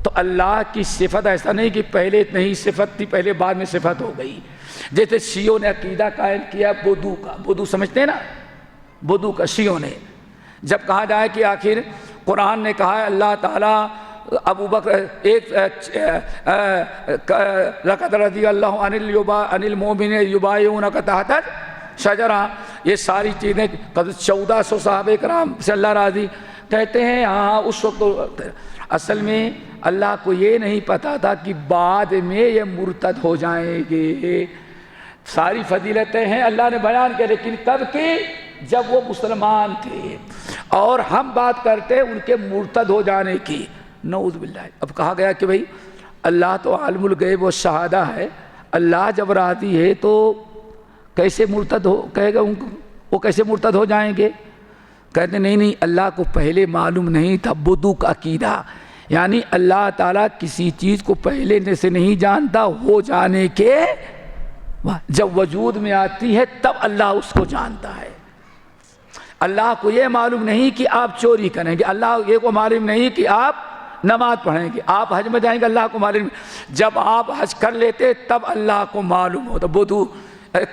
تو اللہ کی صفت ایسا نہیں کہ پہلے نہیں صفت تھی، پہلے بعد میں صفت ہو گئی۔ جیسے شیعوں نے عقیدہ قائم کیا بدو کا، بدو سمجھتے ہیں نا؟ بدو کا شیعوں نے جب کہا جائے کہ آخر قرآن نے کہا ہے اللہ تعالیٰ ابو بکر ایک لقد رضی اللہ عن المؤمنین یبایعونک تحت شجرہ، یہ ساری چیزیں 1400 صحابہ کرام سے اللہ راضی، کہتے ہیں ہاں اس وقت اصل میں اللہ کو یہ نہیں پتا تھا کہ بعد میں یہ مرتد ہو جائیں گے۔ ساری فضیلتیں ہیں اللہ نے بیان کی، لیکن کب کی؟ جب وہ مسلمان تھے، اور ہم بات کرتے ہیں ان کے مرتد ہو جانے کی، نعوذ باللہ۔ اب کہا گیا کہ بھئی اللہ تو عالم الغیب و شہادہ ہے، اللہ جب راضی ہے تو کیسے مرتد ہو، کہے گا وہ کیسے مرتد ہو جائیں گے؟ کہتے نہیں، اللہ کو پہلے معلوم نہیں تھا، بدو کا عقیدہ، یعنی اللہ تعالیٰ کسی چیز کو پہلے سے نہیں جانتا، ہو جانے کے جب وجود میں آتی ہے تب اللہ اس کو جانتا ہے۔ اللہ کو یہ معلوم نہیں کہ آپ چوری کریں گے، اللہ یہ کو معلوم نہیں کہ آپ نماز پڑھیں گے، آپ حج میں جائیں گے، اللہ کو معلوم، جب آپ حج کر لیتے تب اللہ کو معلوم ہوتا۔ بدو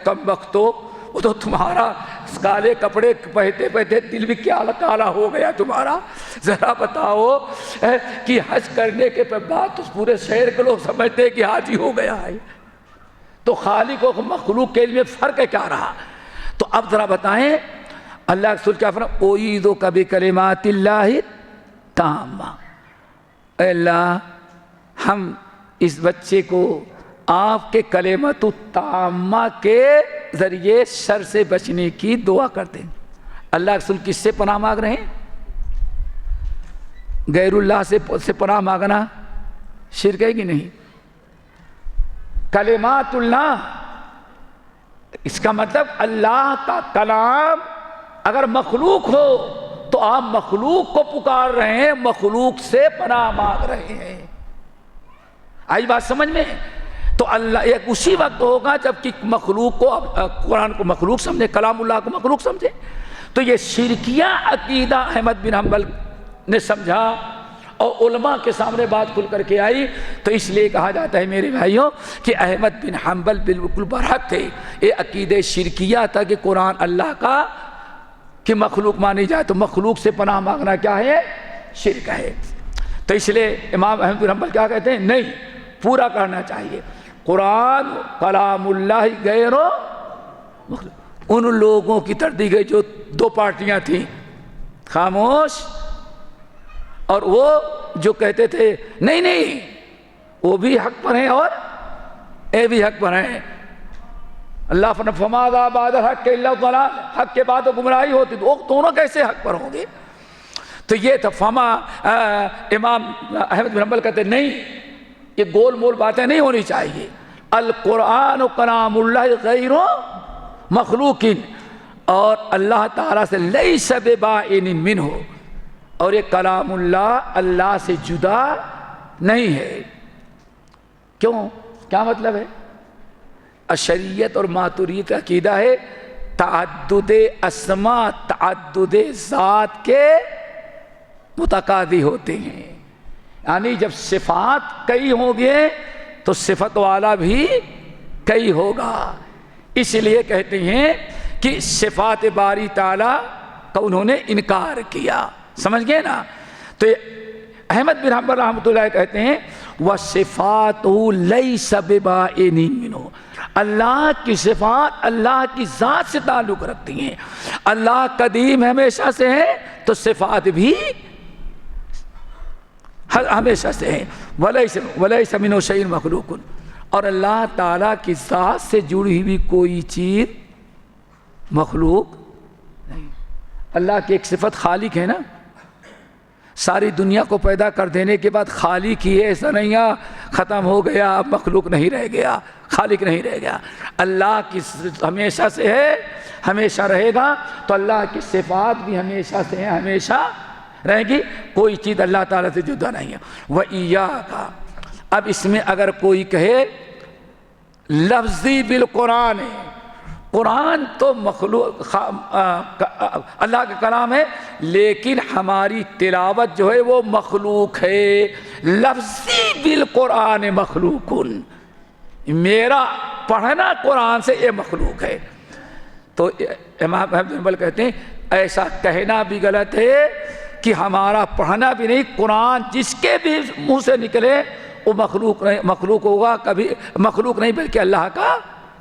کم وقت تو وہ تو تمہارا کالے کپڑے پہنتے پہنتے دل بھی کیا کالا ہو گیا تمہارا. ذرا بتاؤ کہ حج کرنے کے بعد تو پورے شہر کے لوگ سمجھتے کہ حاجی ہو گیا ہے. تو خالق و مخلوق کے لیے فرق کیا رہا؟ تو اب ذرا بتائیں اللہ کے رسول کیا فرمایا؟ اعیذک بکلمات اللہ تامہ. اے اللہ ہم اس بچے کو آپ کے کلمۃ التامہ کے ذریعے شر سے بچنے کی دعا کرتے ہیں. اللہ کے رسول کس سے پناہ مانگ رہے ہیں؟ غیر اللہ سے پناہ مانگنا شرک ہے کہ نہیں؟ کلمات اللہ، اس کا مطلب اللہ کا کلام اگر مخلوق ہو تو آپ مخلوق کو پکار رہے ہیں، مخلوق سے پناہ مانگ رہے ہیں. آئی بات سمجھ میں؟ تو اللہ ایک اسی وقت ہوگا جب کہ مخلوق کو، قرآن کو مخلوق سمجھے، کلام اللہ کو مخلوق سمجھے. تو یہ شرکیہ عقیدہ احمد بن حنبل نے سمجھا اور علماء کے سامنے بات کھل کر کے آئی. تو اس لیے کہا جاتا ہے میرے بھائیوں کہ احمد بن حنبل بالکل برحق تھے. یہ عقیدہ شرکیہ تھا کہ قرآن اللہ کا کہ مخلوق مانی جائے تو مخلوق سے پناہ مانگنا کیا ہے؟ شرک ہے. تو اس لیے امام احمد بن حنبل کیا کہتے ہیں؟ نہیں، پورا کرنا چاہیے. قرآن کلام اللہ غیر مخلوق. ان لوگوں کی تردید گئی جو دو پارٹیاں تھیں، خاموش اور وہ جو کہتے تھے نہیں نہیں وہ بھی حق پر ہیں اور اے بھی حق پر ہیں. اللہ فرماتا فماذا بعد الحق الا الضلال، حق کے بعد تو گمراہی ہوتی، تو دونوں کیسے حق پر ہوں گے؟ تو یہ تھا امام احمد بن حنبل کہتے نہیں، یہ گول مول باتیں نہیں ہونی چاہیے. القرآن و کلام اللہ غیر مخلوق، اور اللہ تعالیٰ سے لیس ببائن منہ، اور یہ کلام اللہ اللہ سے جدا نہیں ہے. کیوں؟ کیا مطلب ہے؟ اشریعت اور ماتوریت کا عقیدہ ہے تعدد اسماء تعدد ذات کے متقاضی ہوتے ہیں. یعنی جب صفات کئی ہوں گے تو صفت والا بھی کئی ہوگا. اس لیے کہتے ہیں کہ صفات باری تعالیٰ کا انہوں نے انکار کیا. سمجھ گئے نا؟ تو احمد بن حنبل رحمۃ اللہ کہتے ہیں وَصِفَاتُهُ لَيْسَ بِبَائِنٍ مِّنْهُ، اللہ کی صفات اللہ کی ذات سے تعلق رکھتی ہیں. اللہ قدیم ہمیشہ سے ہے تو صفات بھی ہمیشہ سے ہیں. وَلَيْسَ مِنْهُ شَيْءٌ مَخْلُوقٌ، اور اللہ تعالیٰ کی ذات سے جڑی ہوئی کوئی چیز مخلوق نہیں. اللہ کی ایک صفت خالق ہے نا، ساری دنیا کو پیدا کر دینے کے بعد خالق ہی ہے، ایسا نہیں ہے ختم ہو گیا اب مخلوق نہیں رہ گیا، خالق نہیں رہ گیا. اللہ کی ہمیشہ سے ہے، ہمیشہ رہے گا. تو اللہ کی صفات بھی ہمیشہ سے ہیں، ہمیشہ رہے گی. کوئی چیز اللہ تعالیٰ سے جدا نہیں ہے. وَإِيَّاكَ، اب اس میں اگر کوئی کہے لفظی بالقرآن ہے، قرآن تو مخلوق اللہ کا کلام ہے لیکن ہماری تلاوت جو ہے وہ مخلوق ہے. لفظی بالقرآن مخلوق، میرا پڑھنا قرآن سے یہ مخلوق ہے. تو امام احمد بن حنبل کہتے ہیں ایسا کہنا بھی غلط ہے کہ ہمارا پڑھنا بھی نہیں، قرآن جس کے بھی منہ سے نکلے وہ مخلوق نہیں، مخلوق ہوگا کبھی مخلوق نہیں بلکہ اللہ کا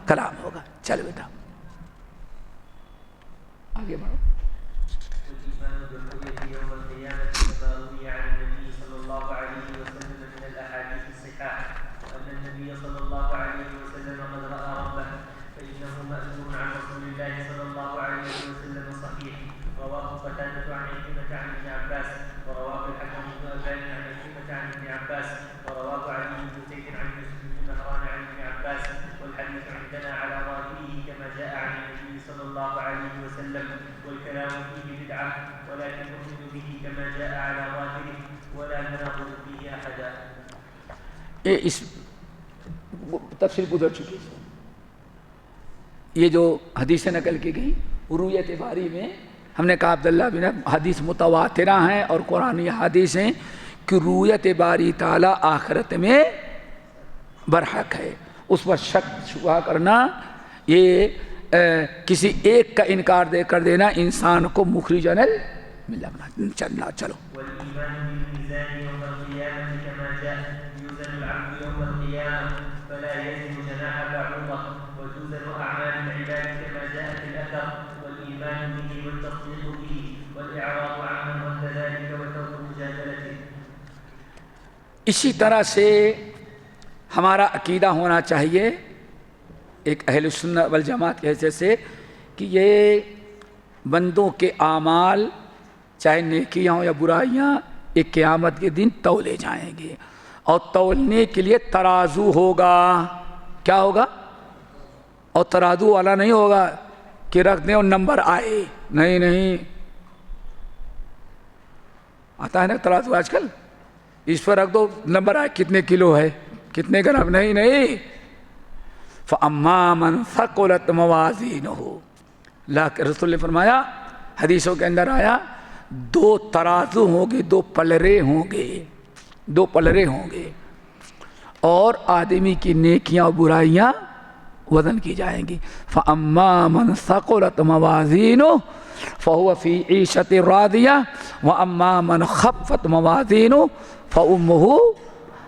کلام ہوگا. چل بیٹا آگے بڑھو. اس تفصیل گزر چکی ہے. یہ جو حدیثیں نقل کی گئی رویت باری میں ہم نے کہا عبداللہ بن حدیث متواترہ ہیں اور قرآنی حدیث ہیں کہ رویت باری تعالیٰ آخرت میں برحق ہے. اس پر شک شبہ کرنا یہ کسی ایک کا انکار دے کر دینا انسان کو مخرج عن الملہ چلنا. چلو والإيمان بالميزان يوم القيامة كما جاء يوزن العبد يوم القيامة فلا يزن جناح بعوضة وتوزن أعمال العباد كما جاء في الأثر والإيمان به والتصديق به والإعراض عمن رد ذلك وترك مجادلته. اسی طرح سے ہمارا عقیدہ ہونا چاہیے ایک اہل سنت والجماعت کے حیثیت سے کہ یہ بندوں کے اعمال چاہے نیکیاں ہوں یا برائیاں ایک قیامت کے دن تولے جائیں گے اور تولنے کے لیے ترازو ہوگا. کیا ہوگا؟ اور ترازو والا نہیں ہوگا کہ رکھ دیں اور نمبر آئے. نہیں آتا ہے نا ترازو آج کل, اس پر رکھ دو نمبر آئے کتنے کلو ہے کتنے گرام. نہیں فَأَمَّا مَنْ ثَقُلَتْ مَوَازِينُهُ. اللہ کے رسول نے فرمایا, حدیثوں کے اندر آیا, دو ترازو ہوں گے, دو پلرے ہوں گے اور آدمی کی نیکیاں اور برائیاں وزن کی جائیں گی. فَأَمَّا مَنْ ثَقُلَتْ مَوَازِينُهُ فَهُوَ فِي عِيشَةٍ رَاضِيَةٍ وَأَمَّا مَنْ خَفَّتْ مَوَازِينُهُ فَأُمُّهُ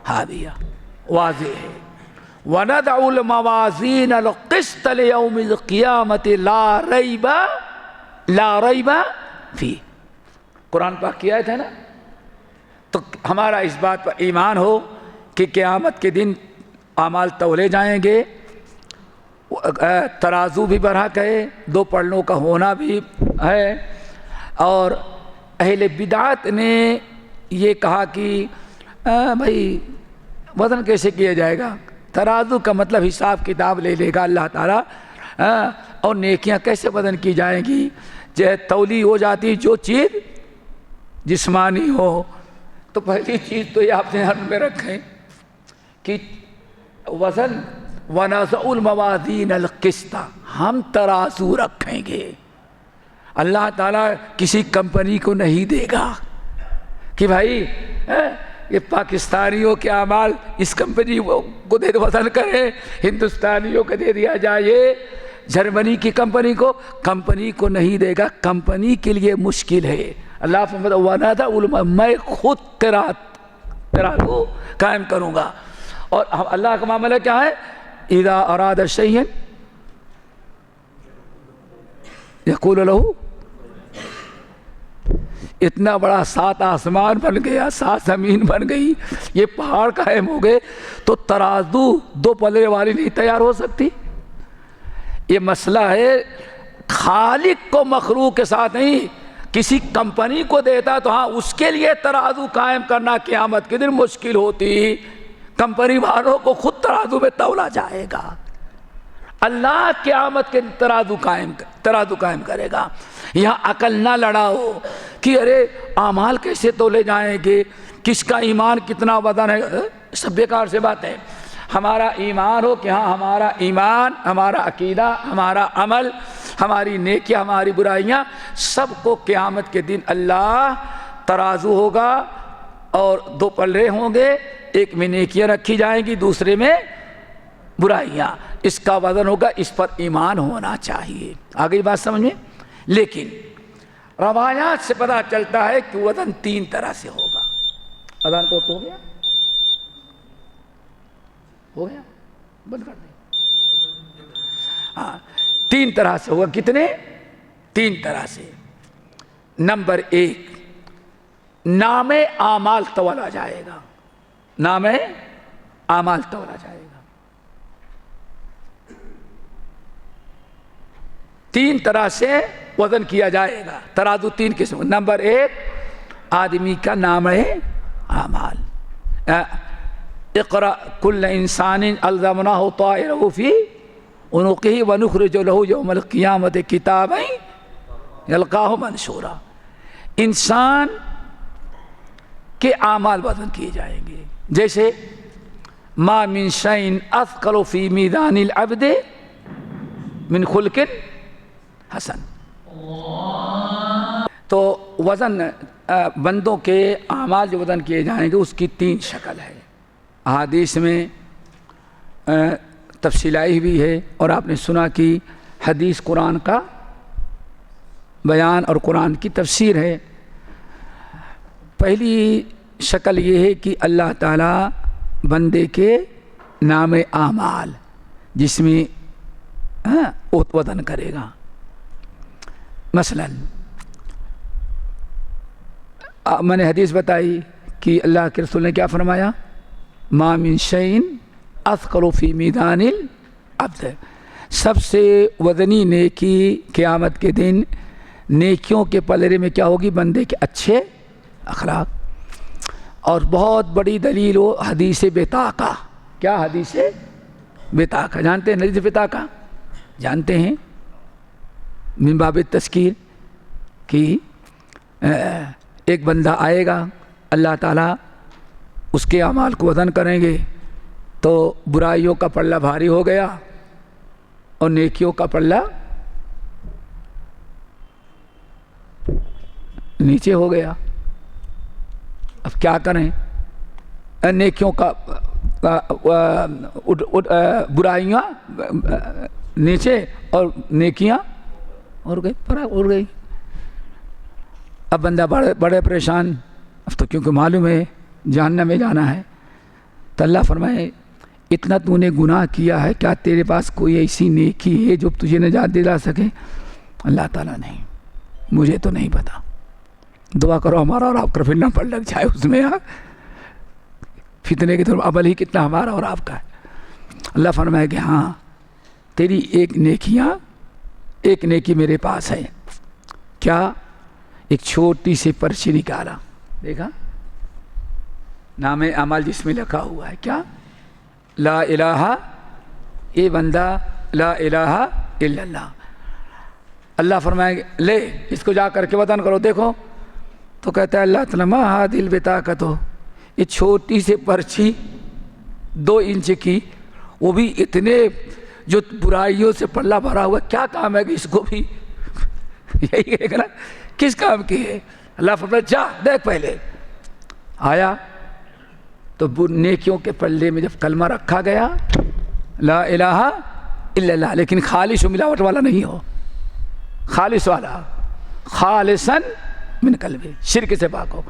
هَاوِيَةٌ. واضح ہے. وَنَضَعُ الْمَوَازِينَ الْقِسْطَ لِيَوْمِ الْقِيَامَةِ لَا رَيْبَ فِيهِ. قرآن پاک کی آیت ہے نا. تو ہمارا اس بات پر ایمان ہو کہ قیامت کے دن اعمال تولے جائیں گے, ترازو بھی برحق ہے, دو پلڑوں کا ہونا بھی ہے. اور اہل بدعت نے یہ کہا کہ بھائی وزن کیسے کیا جائے گا, ترازو کا مطلب حساب کتاب لے لے گا اللہ تعالیٰ, اور نیکیاں کیسے وزن کی جائیں گی. تولی ہو جاتی جو چیز جسمانی ہو. تو پہلی چیز تو یہ آپ ذہن میں رکھیں کہ وزن وَنَضَعُ الْمَوَازِينَ الْقِسْطَ, ہم ترازو رکھیں گے. اللہ تعالیٰ کسی کمپنی کو نہیں دے گا کہ بھائی یہ پاکستانیوں کے اعمال اس کمپنی کو دے وزن کریں, ہندوستانیوں کو دے دیا جائے, جرمنی کی کمپنی کو نہیں دے گا. کمپنی کے لیے مشکل ہے. اللہ فرماتا میں خود ترازو قائم کروں گا. اور اللہ کا معاملہ کیا ہے, اذا اراد شیئا یقول له. اتنا بڑا 7 آسمان بن گیا, 7 زمین بن گئی, یہ پہاڑ قائم ہو گئے, تو ترازو دو پلڑے والی نہیں تیار ہو سکتی. یہ مسئلہ ہے خالق کو مخلوق کے ساتھ نہیں, کسی کمپنی کو دیتا تو ہاں اس کے لیے ترازو قائم کرنا قیامت کے دن مشکل ہوتی. کمپنی والوں کو خود ترازو میں تولا جائے گا. اللہ قیامت کے ترازو قائم کرے گا. یہاں عقل نہ لڑاؤ کہ ارے اعمال کیسے تولے جائیں گے, کس کا ایمان کتنا وزن ہے, سب بیکار سے بات ہے. ہمارا ایمان ہو کہ ہاں ہمارا ایمان, ہمارا عقیدہ, ہمارا عمل, ہماری نیکیاں, ہماری برائیاں, سب کو قیامت کے دن اللہ ترازو ہوگا اور دو پلڑے ہوں گے, ایک میں نیکیاں رکھی جائیں گی, دوسرے میں برائیاں. اس کا وزن ہوگا, اس پر ایمان ہونا چاہیے. آگئی بات سمجھ میں. لیکن روایات سے پتہ چلتا ہے کہ وزن 3 طرح سے ہوگا. اذان کو ہو گیا, بند کر دیں. ہاں 3 طرح سے ہوگا. کتنے؟ 3 طرح سے. نمبر 1, نام اعمال تولا جائے گا. نام اعمال تولا جائے گا. 3 طرح سے وزن کیا جائے گا. ترازو 3 قسم. نمبر 1, آدمی کا نام اعمال. اقرأ كل انسان الزمناه طائره في عنقه ونخرج له يوم القيامة كتابا يلقاه منشورا. انسان کے اعمال وزن کیے جائیں گے. جیسے ما من شيء اثقل في ميزان العبد من خلق حسن. تو وزن بندوں کے اعمال جو وزن کیے جائیں گے اس کی 3 شکل ہے. احادیث میں تفصیل آئی بھی ہے اور آپ نے سنا کہ حدیث قرآن کا بیان اور قرآن کی تفسیر ہے۔ پہلی شکل یہ ہے کہ اللہ تعالیٰ بندے کے نام اعمال جس میں وطن کرے گا۔ مثلا میں نے حدیث بتائی کہ اللہ کے رسول نے کیا فرمایا، ما من شیء اثقل فی میزان العبد، سب سے وزنی نیکی قیامت کے دن نیکیوں کے پلڑے میں کیا ہوگی، بندے کے اچھے اخلاق۔ اور بہت بڑی دلیل وہ حدیث بطاقہ، کیا حدیث بطاقہ جانتے ہیں؟ حدیث بطاقہ جانتے ہیں؟ من باب تذکیر کہ ایک بندہ آئے گا، اللہ تعالیٰ اس کے اعمال کو وزن کریں گے تو برائیوں کا پلہ بھاری ہو گیا اور نیکیوں کا پلہ نیچے ہو گیا۔ اب کیا کریں؟ نیکیوں کا برائیاں نیچے اور نیکیاں اڑ گئی۔ اب بندہ بڑے پریشان، اب تو کیونکہ معلوم ہے جہنم میں جانا ہے، تو اللہ فرمائے اتنا تو نے گناہ کیا ہے، کیا تیرے پاس کوئی ایسی نیکی ہے جو تجھے نجات دلا سکے؟ اللہ تعالیٰ نہیں، مجھے تو نہیں پتا، دعا کرو ہمارا اور آپ کا پھر نہ پڑ لگ جائے اس میں، فتنے کی طرف عمل ہی کتنا ہمارا اور آپ کا ہے۔ اللہ فرمائے کہ ہاں تیری ایک نیکی میرے پاس ہے، کیا؟ ایک چھوٹی سی پرچی نکالا، دیکھا نام اعمال جس میں لکھا ہوا ہے کیا؟ لا الہ، اے بندہ لا الہ الا اللہ۔ اللہ فرمائے لے اس کو جا کر کے وطن کرو، دیکھو تو کہتا ہے اللہ تعالیٰ ما ہادی البطاقۃ، یہ چھوٹی سی پرچی 2 انچ کی، وہ بھی اتنے جو برائیوں سے پلہ بھرا ہوا، کیا کام ہے کہ اس کو بھی یہی ہے نا، کس کام کی ہے؟ اللہ فرمایا جا دیکھ، پہلے آیا تو نیکیوں کے پلے میں جب کلمہ رکھا گیا لا الہ الا اللہ، لیکن خالص و ملاوٹ والا نہیں ہو، خالص والا، خالصاً من قلبی، شرک سے پاک ہو،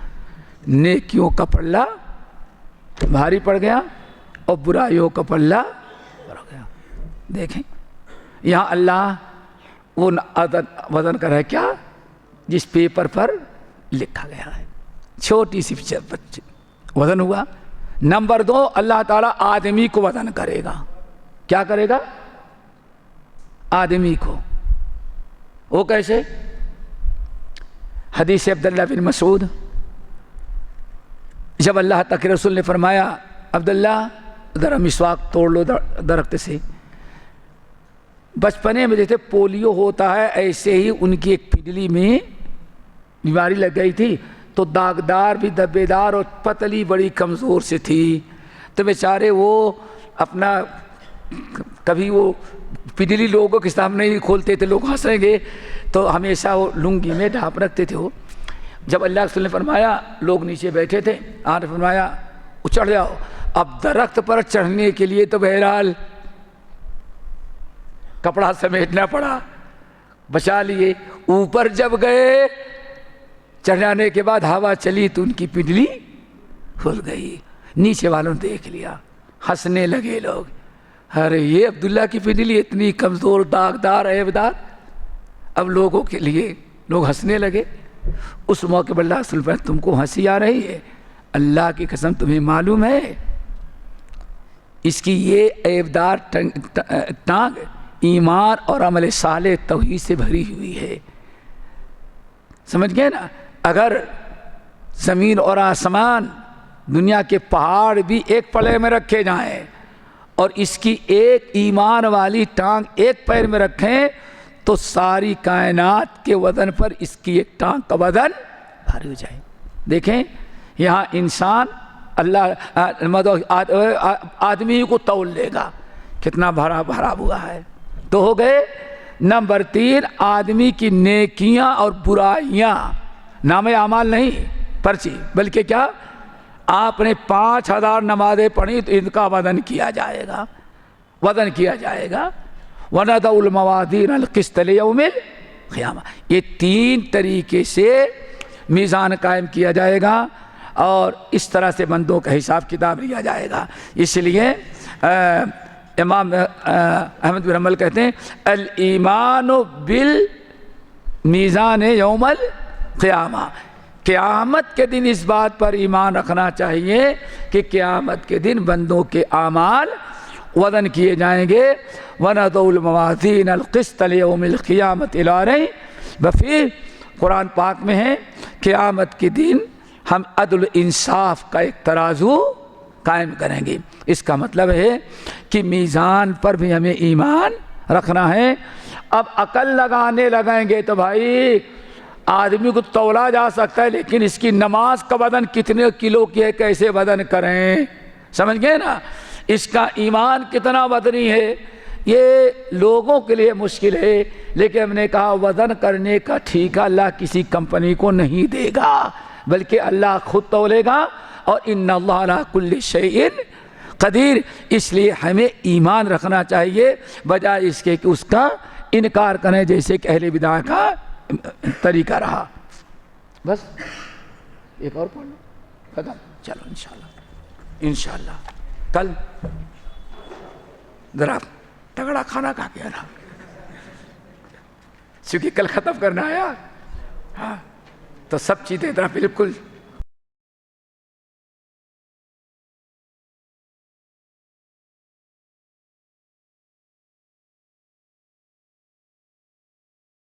نیکیوں کا پلہ بھاری پڑ گیا اور برائیوں کا پلہ بڑھ گیا۔ دیکھیں یہاں اللہ وہ وزن کر رہا ہے کیا؟ جس پیپر پر لکھا گیا ہے، چھوٹی سی وزن ہوا۔ نمبر 2، اللہ تعالیٰ آدمی کو وزن کرے گا، کیا کرے گا؟ آدمی کو۔ وہ کیسے؟ حدیث عبداللہ بن مسعود، جب اللہ تک رسول نے فرمایا عبداللہ ذرا مسواک توڑ لو درخت سے، بچپنے میں جیسے پولیو ہوتا ہے ایسے ہی ان کی ایک پنڈلی میں بیماری لگ گئی تھی، تو داغدار بھی دبے دار اور پتلی بڑی کمزور سے تھی، تو بیچارے وہ اپنا کبھی وہ پنڈلی لوگوں کے سامنے ہی کھولتے تھے، لوگ ہنسیں گے، تو ہمیشہ وہ لنگی میں ڈھانپ رکھتے تھے وہ۔ جب اللہ رسول نے فرمایا، لوگ نیچے بیٹھے تھے، آپ نے فرمایا چڑھ جاؤ۔ اب درخت پر چڑھنے کے لیے تو بہرحال کپڑا سمیٹنا پڑا، بچا لیے۔ اوپر جب گئے، چڑھ جانے کے بعد ہوا چلی تو ان کی پنڈلی کھل گئی، نیچے والوں نے دیکھ لیا، ہنسنے لگے لوگ، ارے یہ عبداللہ کی پنڈلی اتنی کمزور، داغدار، عیبدار۔ اب لوگوں کے لیے لوگ ہنسنے لگے۔ اس موقع پر اللہ رسول پر تم کو ہنسی آ رہی ہے؟ اللہ کی قسم تمہیں معلوم ہے اس کی یہ عیبدار ٹانگ ایمان اور عمل صالح توحید سے بھری ہوئی ہے۔ سمجھ گئے نا؟ اگر زمین اور آسمان، دنیا کے پہاڑ بھی ایک پلے میں رکھے جائیں اور اس کی ایک ایمان والی ٹانگ ایک پیر میں رکھیں تو ساری کائنات کے وزن پر اس کی ایک ٹانگ کا وزن بھاری ہو جائے۔ دیکھیں یہاں انسان اللہ آدمی کو تول لے گا، کتنا بھرا بھرا ہوا ہے۔ تو ہو گئے نمبر 3، آدمی کی نیکیاں اور برائیاں، نام اعمال نہیں پرچی، بلکہ کیا؟ آپ نے 5000 نمازیں پڑھی تو ان کا وزن کیا جائے گا، وزن کیا جائے گا۔ وَنَضَعُ الْمَوَازِينَ الْقِسْطَ لِيَوْمِ الْقِيَامَةِ، یہ 3 طریقے سے میزان قائم کیا جائے گا اور اس طرح سے بندوں کا حساب کتاب لیا جائے گا۔ اس لیے امام احمد بن حنبل کہتے ہیں الایمان بالمیزان یوم القیامہ، قیامت کے دن اس بات پر ایمان رکھنا چاہیے کہ قیامت کے دن بندوں کے اعمال وزن کیے جائیں گے۔ وَنَضَعُ الْمَوَازِينَ الْقِسْطَ لِيَوْمِ الْقِيَامَةِ لَا رَيْبَ فِيهِ، قرآن پاک میں ہے قیامت کے دن ہم عدل انصاف کا ایک ترازو قائم کریں گے۔ اس کا مطلب ہے کہ میزان پر بھی ہمیں ایمان رکھنا ہے۔ اب عقل لگانے لگیں گے تو بھائی آدمی کو تولا جا سکتا ہے، لیکن اس کی نماز کا وزن کتنے کلو کی ہے، کیسے وزن کریں، سمجھ گئے نا؟ اس کا ایمان کتنا وزنی ہے، یہ لوگوں کے لیے مشکل ہے، لیکن ہم نے کہا وزن کرنے کا ٹھیکہ اللہ کسی کمپنی کو نہیں دے گا، بلکہ اللہ خود تولے گا، اور ان اللہ علی کل شیء قدیر۔ اس لیے ہمیں ایمان رکھنا چاہیے بجائے اس کے کہ اس کا انکار کریں، جیسے کہ اہل بدع کا طریقہ رہا۔ بس ایک اور پڑھ لو ختم، چلو انشاءاللہ کل ذرا تگڑا کھانا کھا کے آنا، چونکہ کل ختم کرنا ہے یار، ہاں تو سب چیزیں ذرا بالکل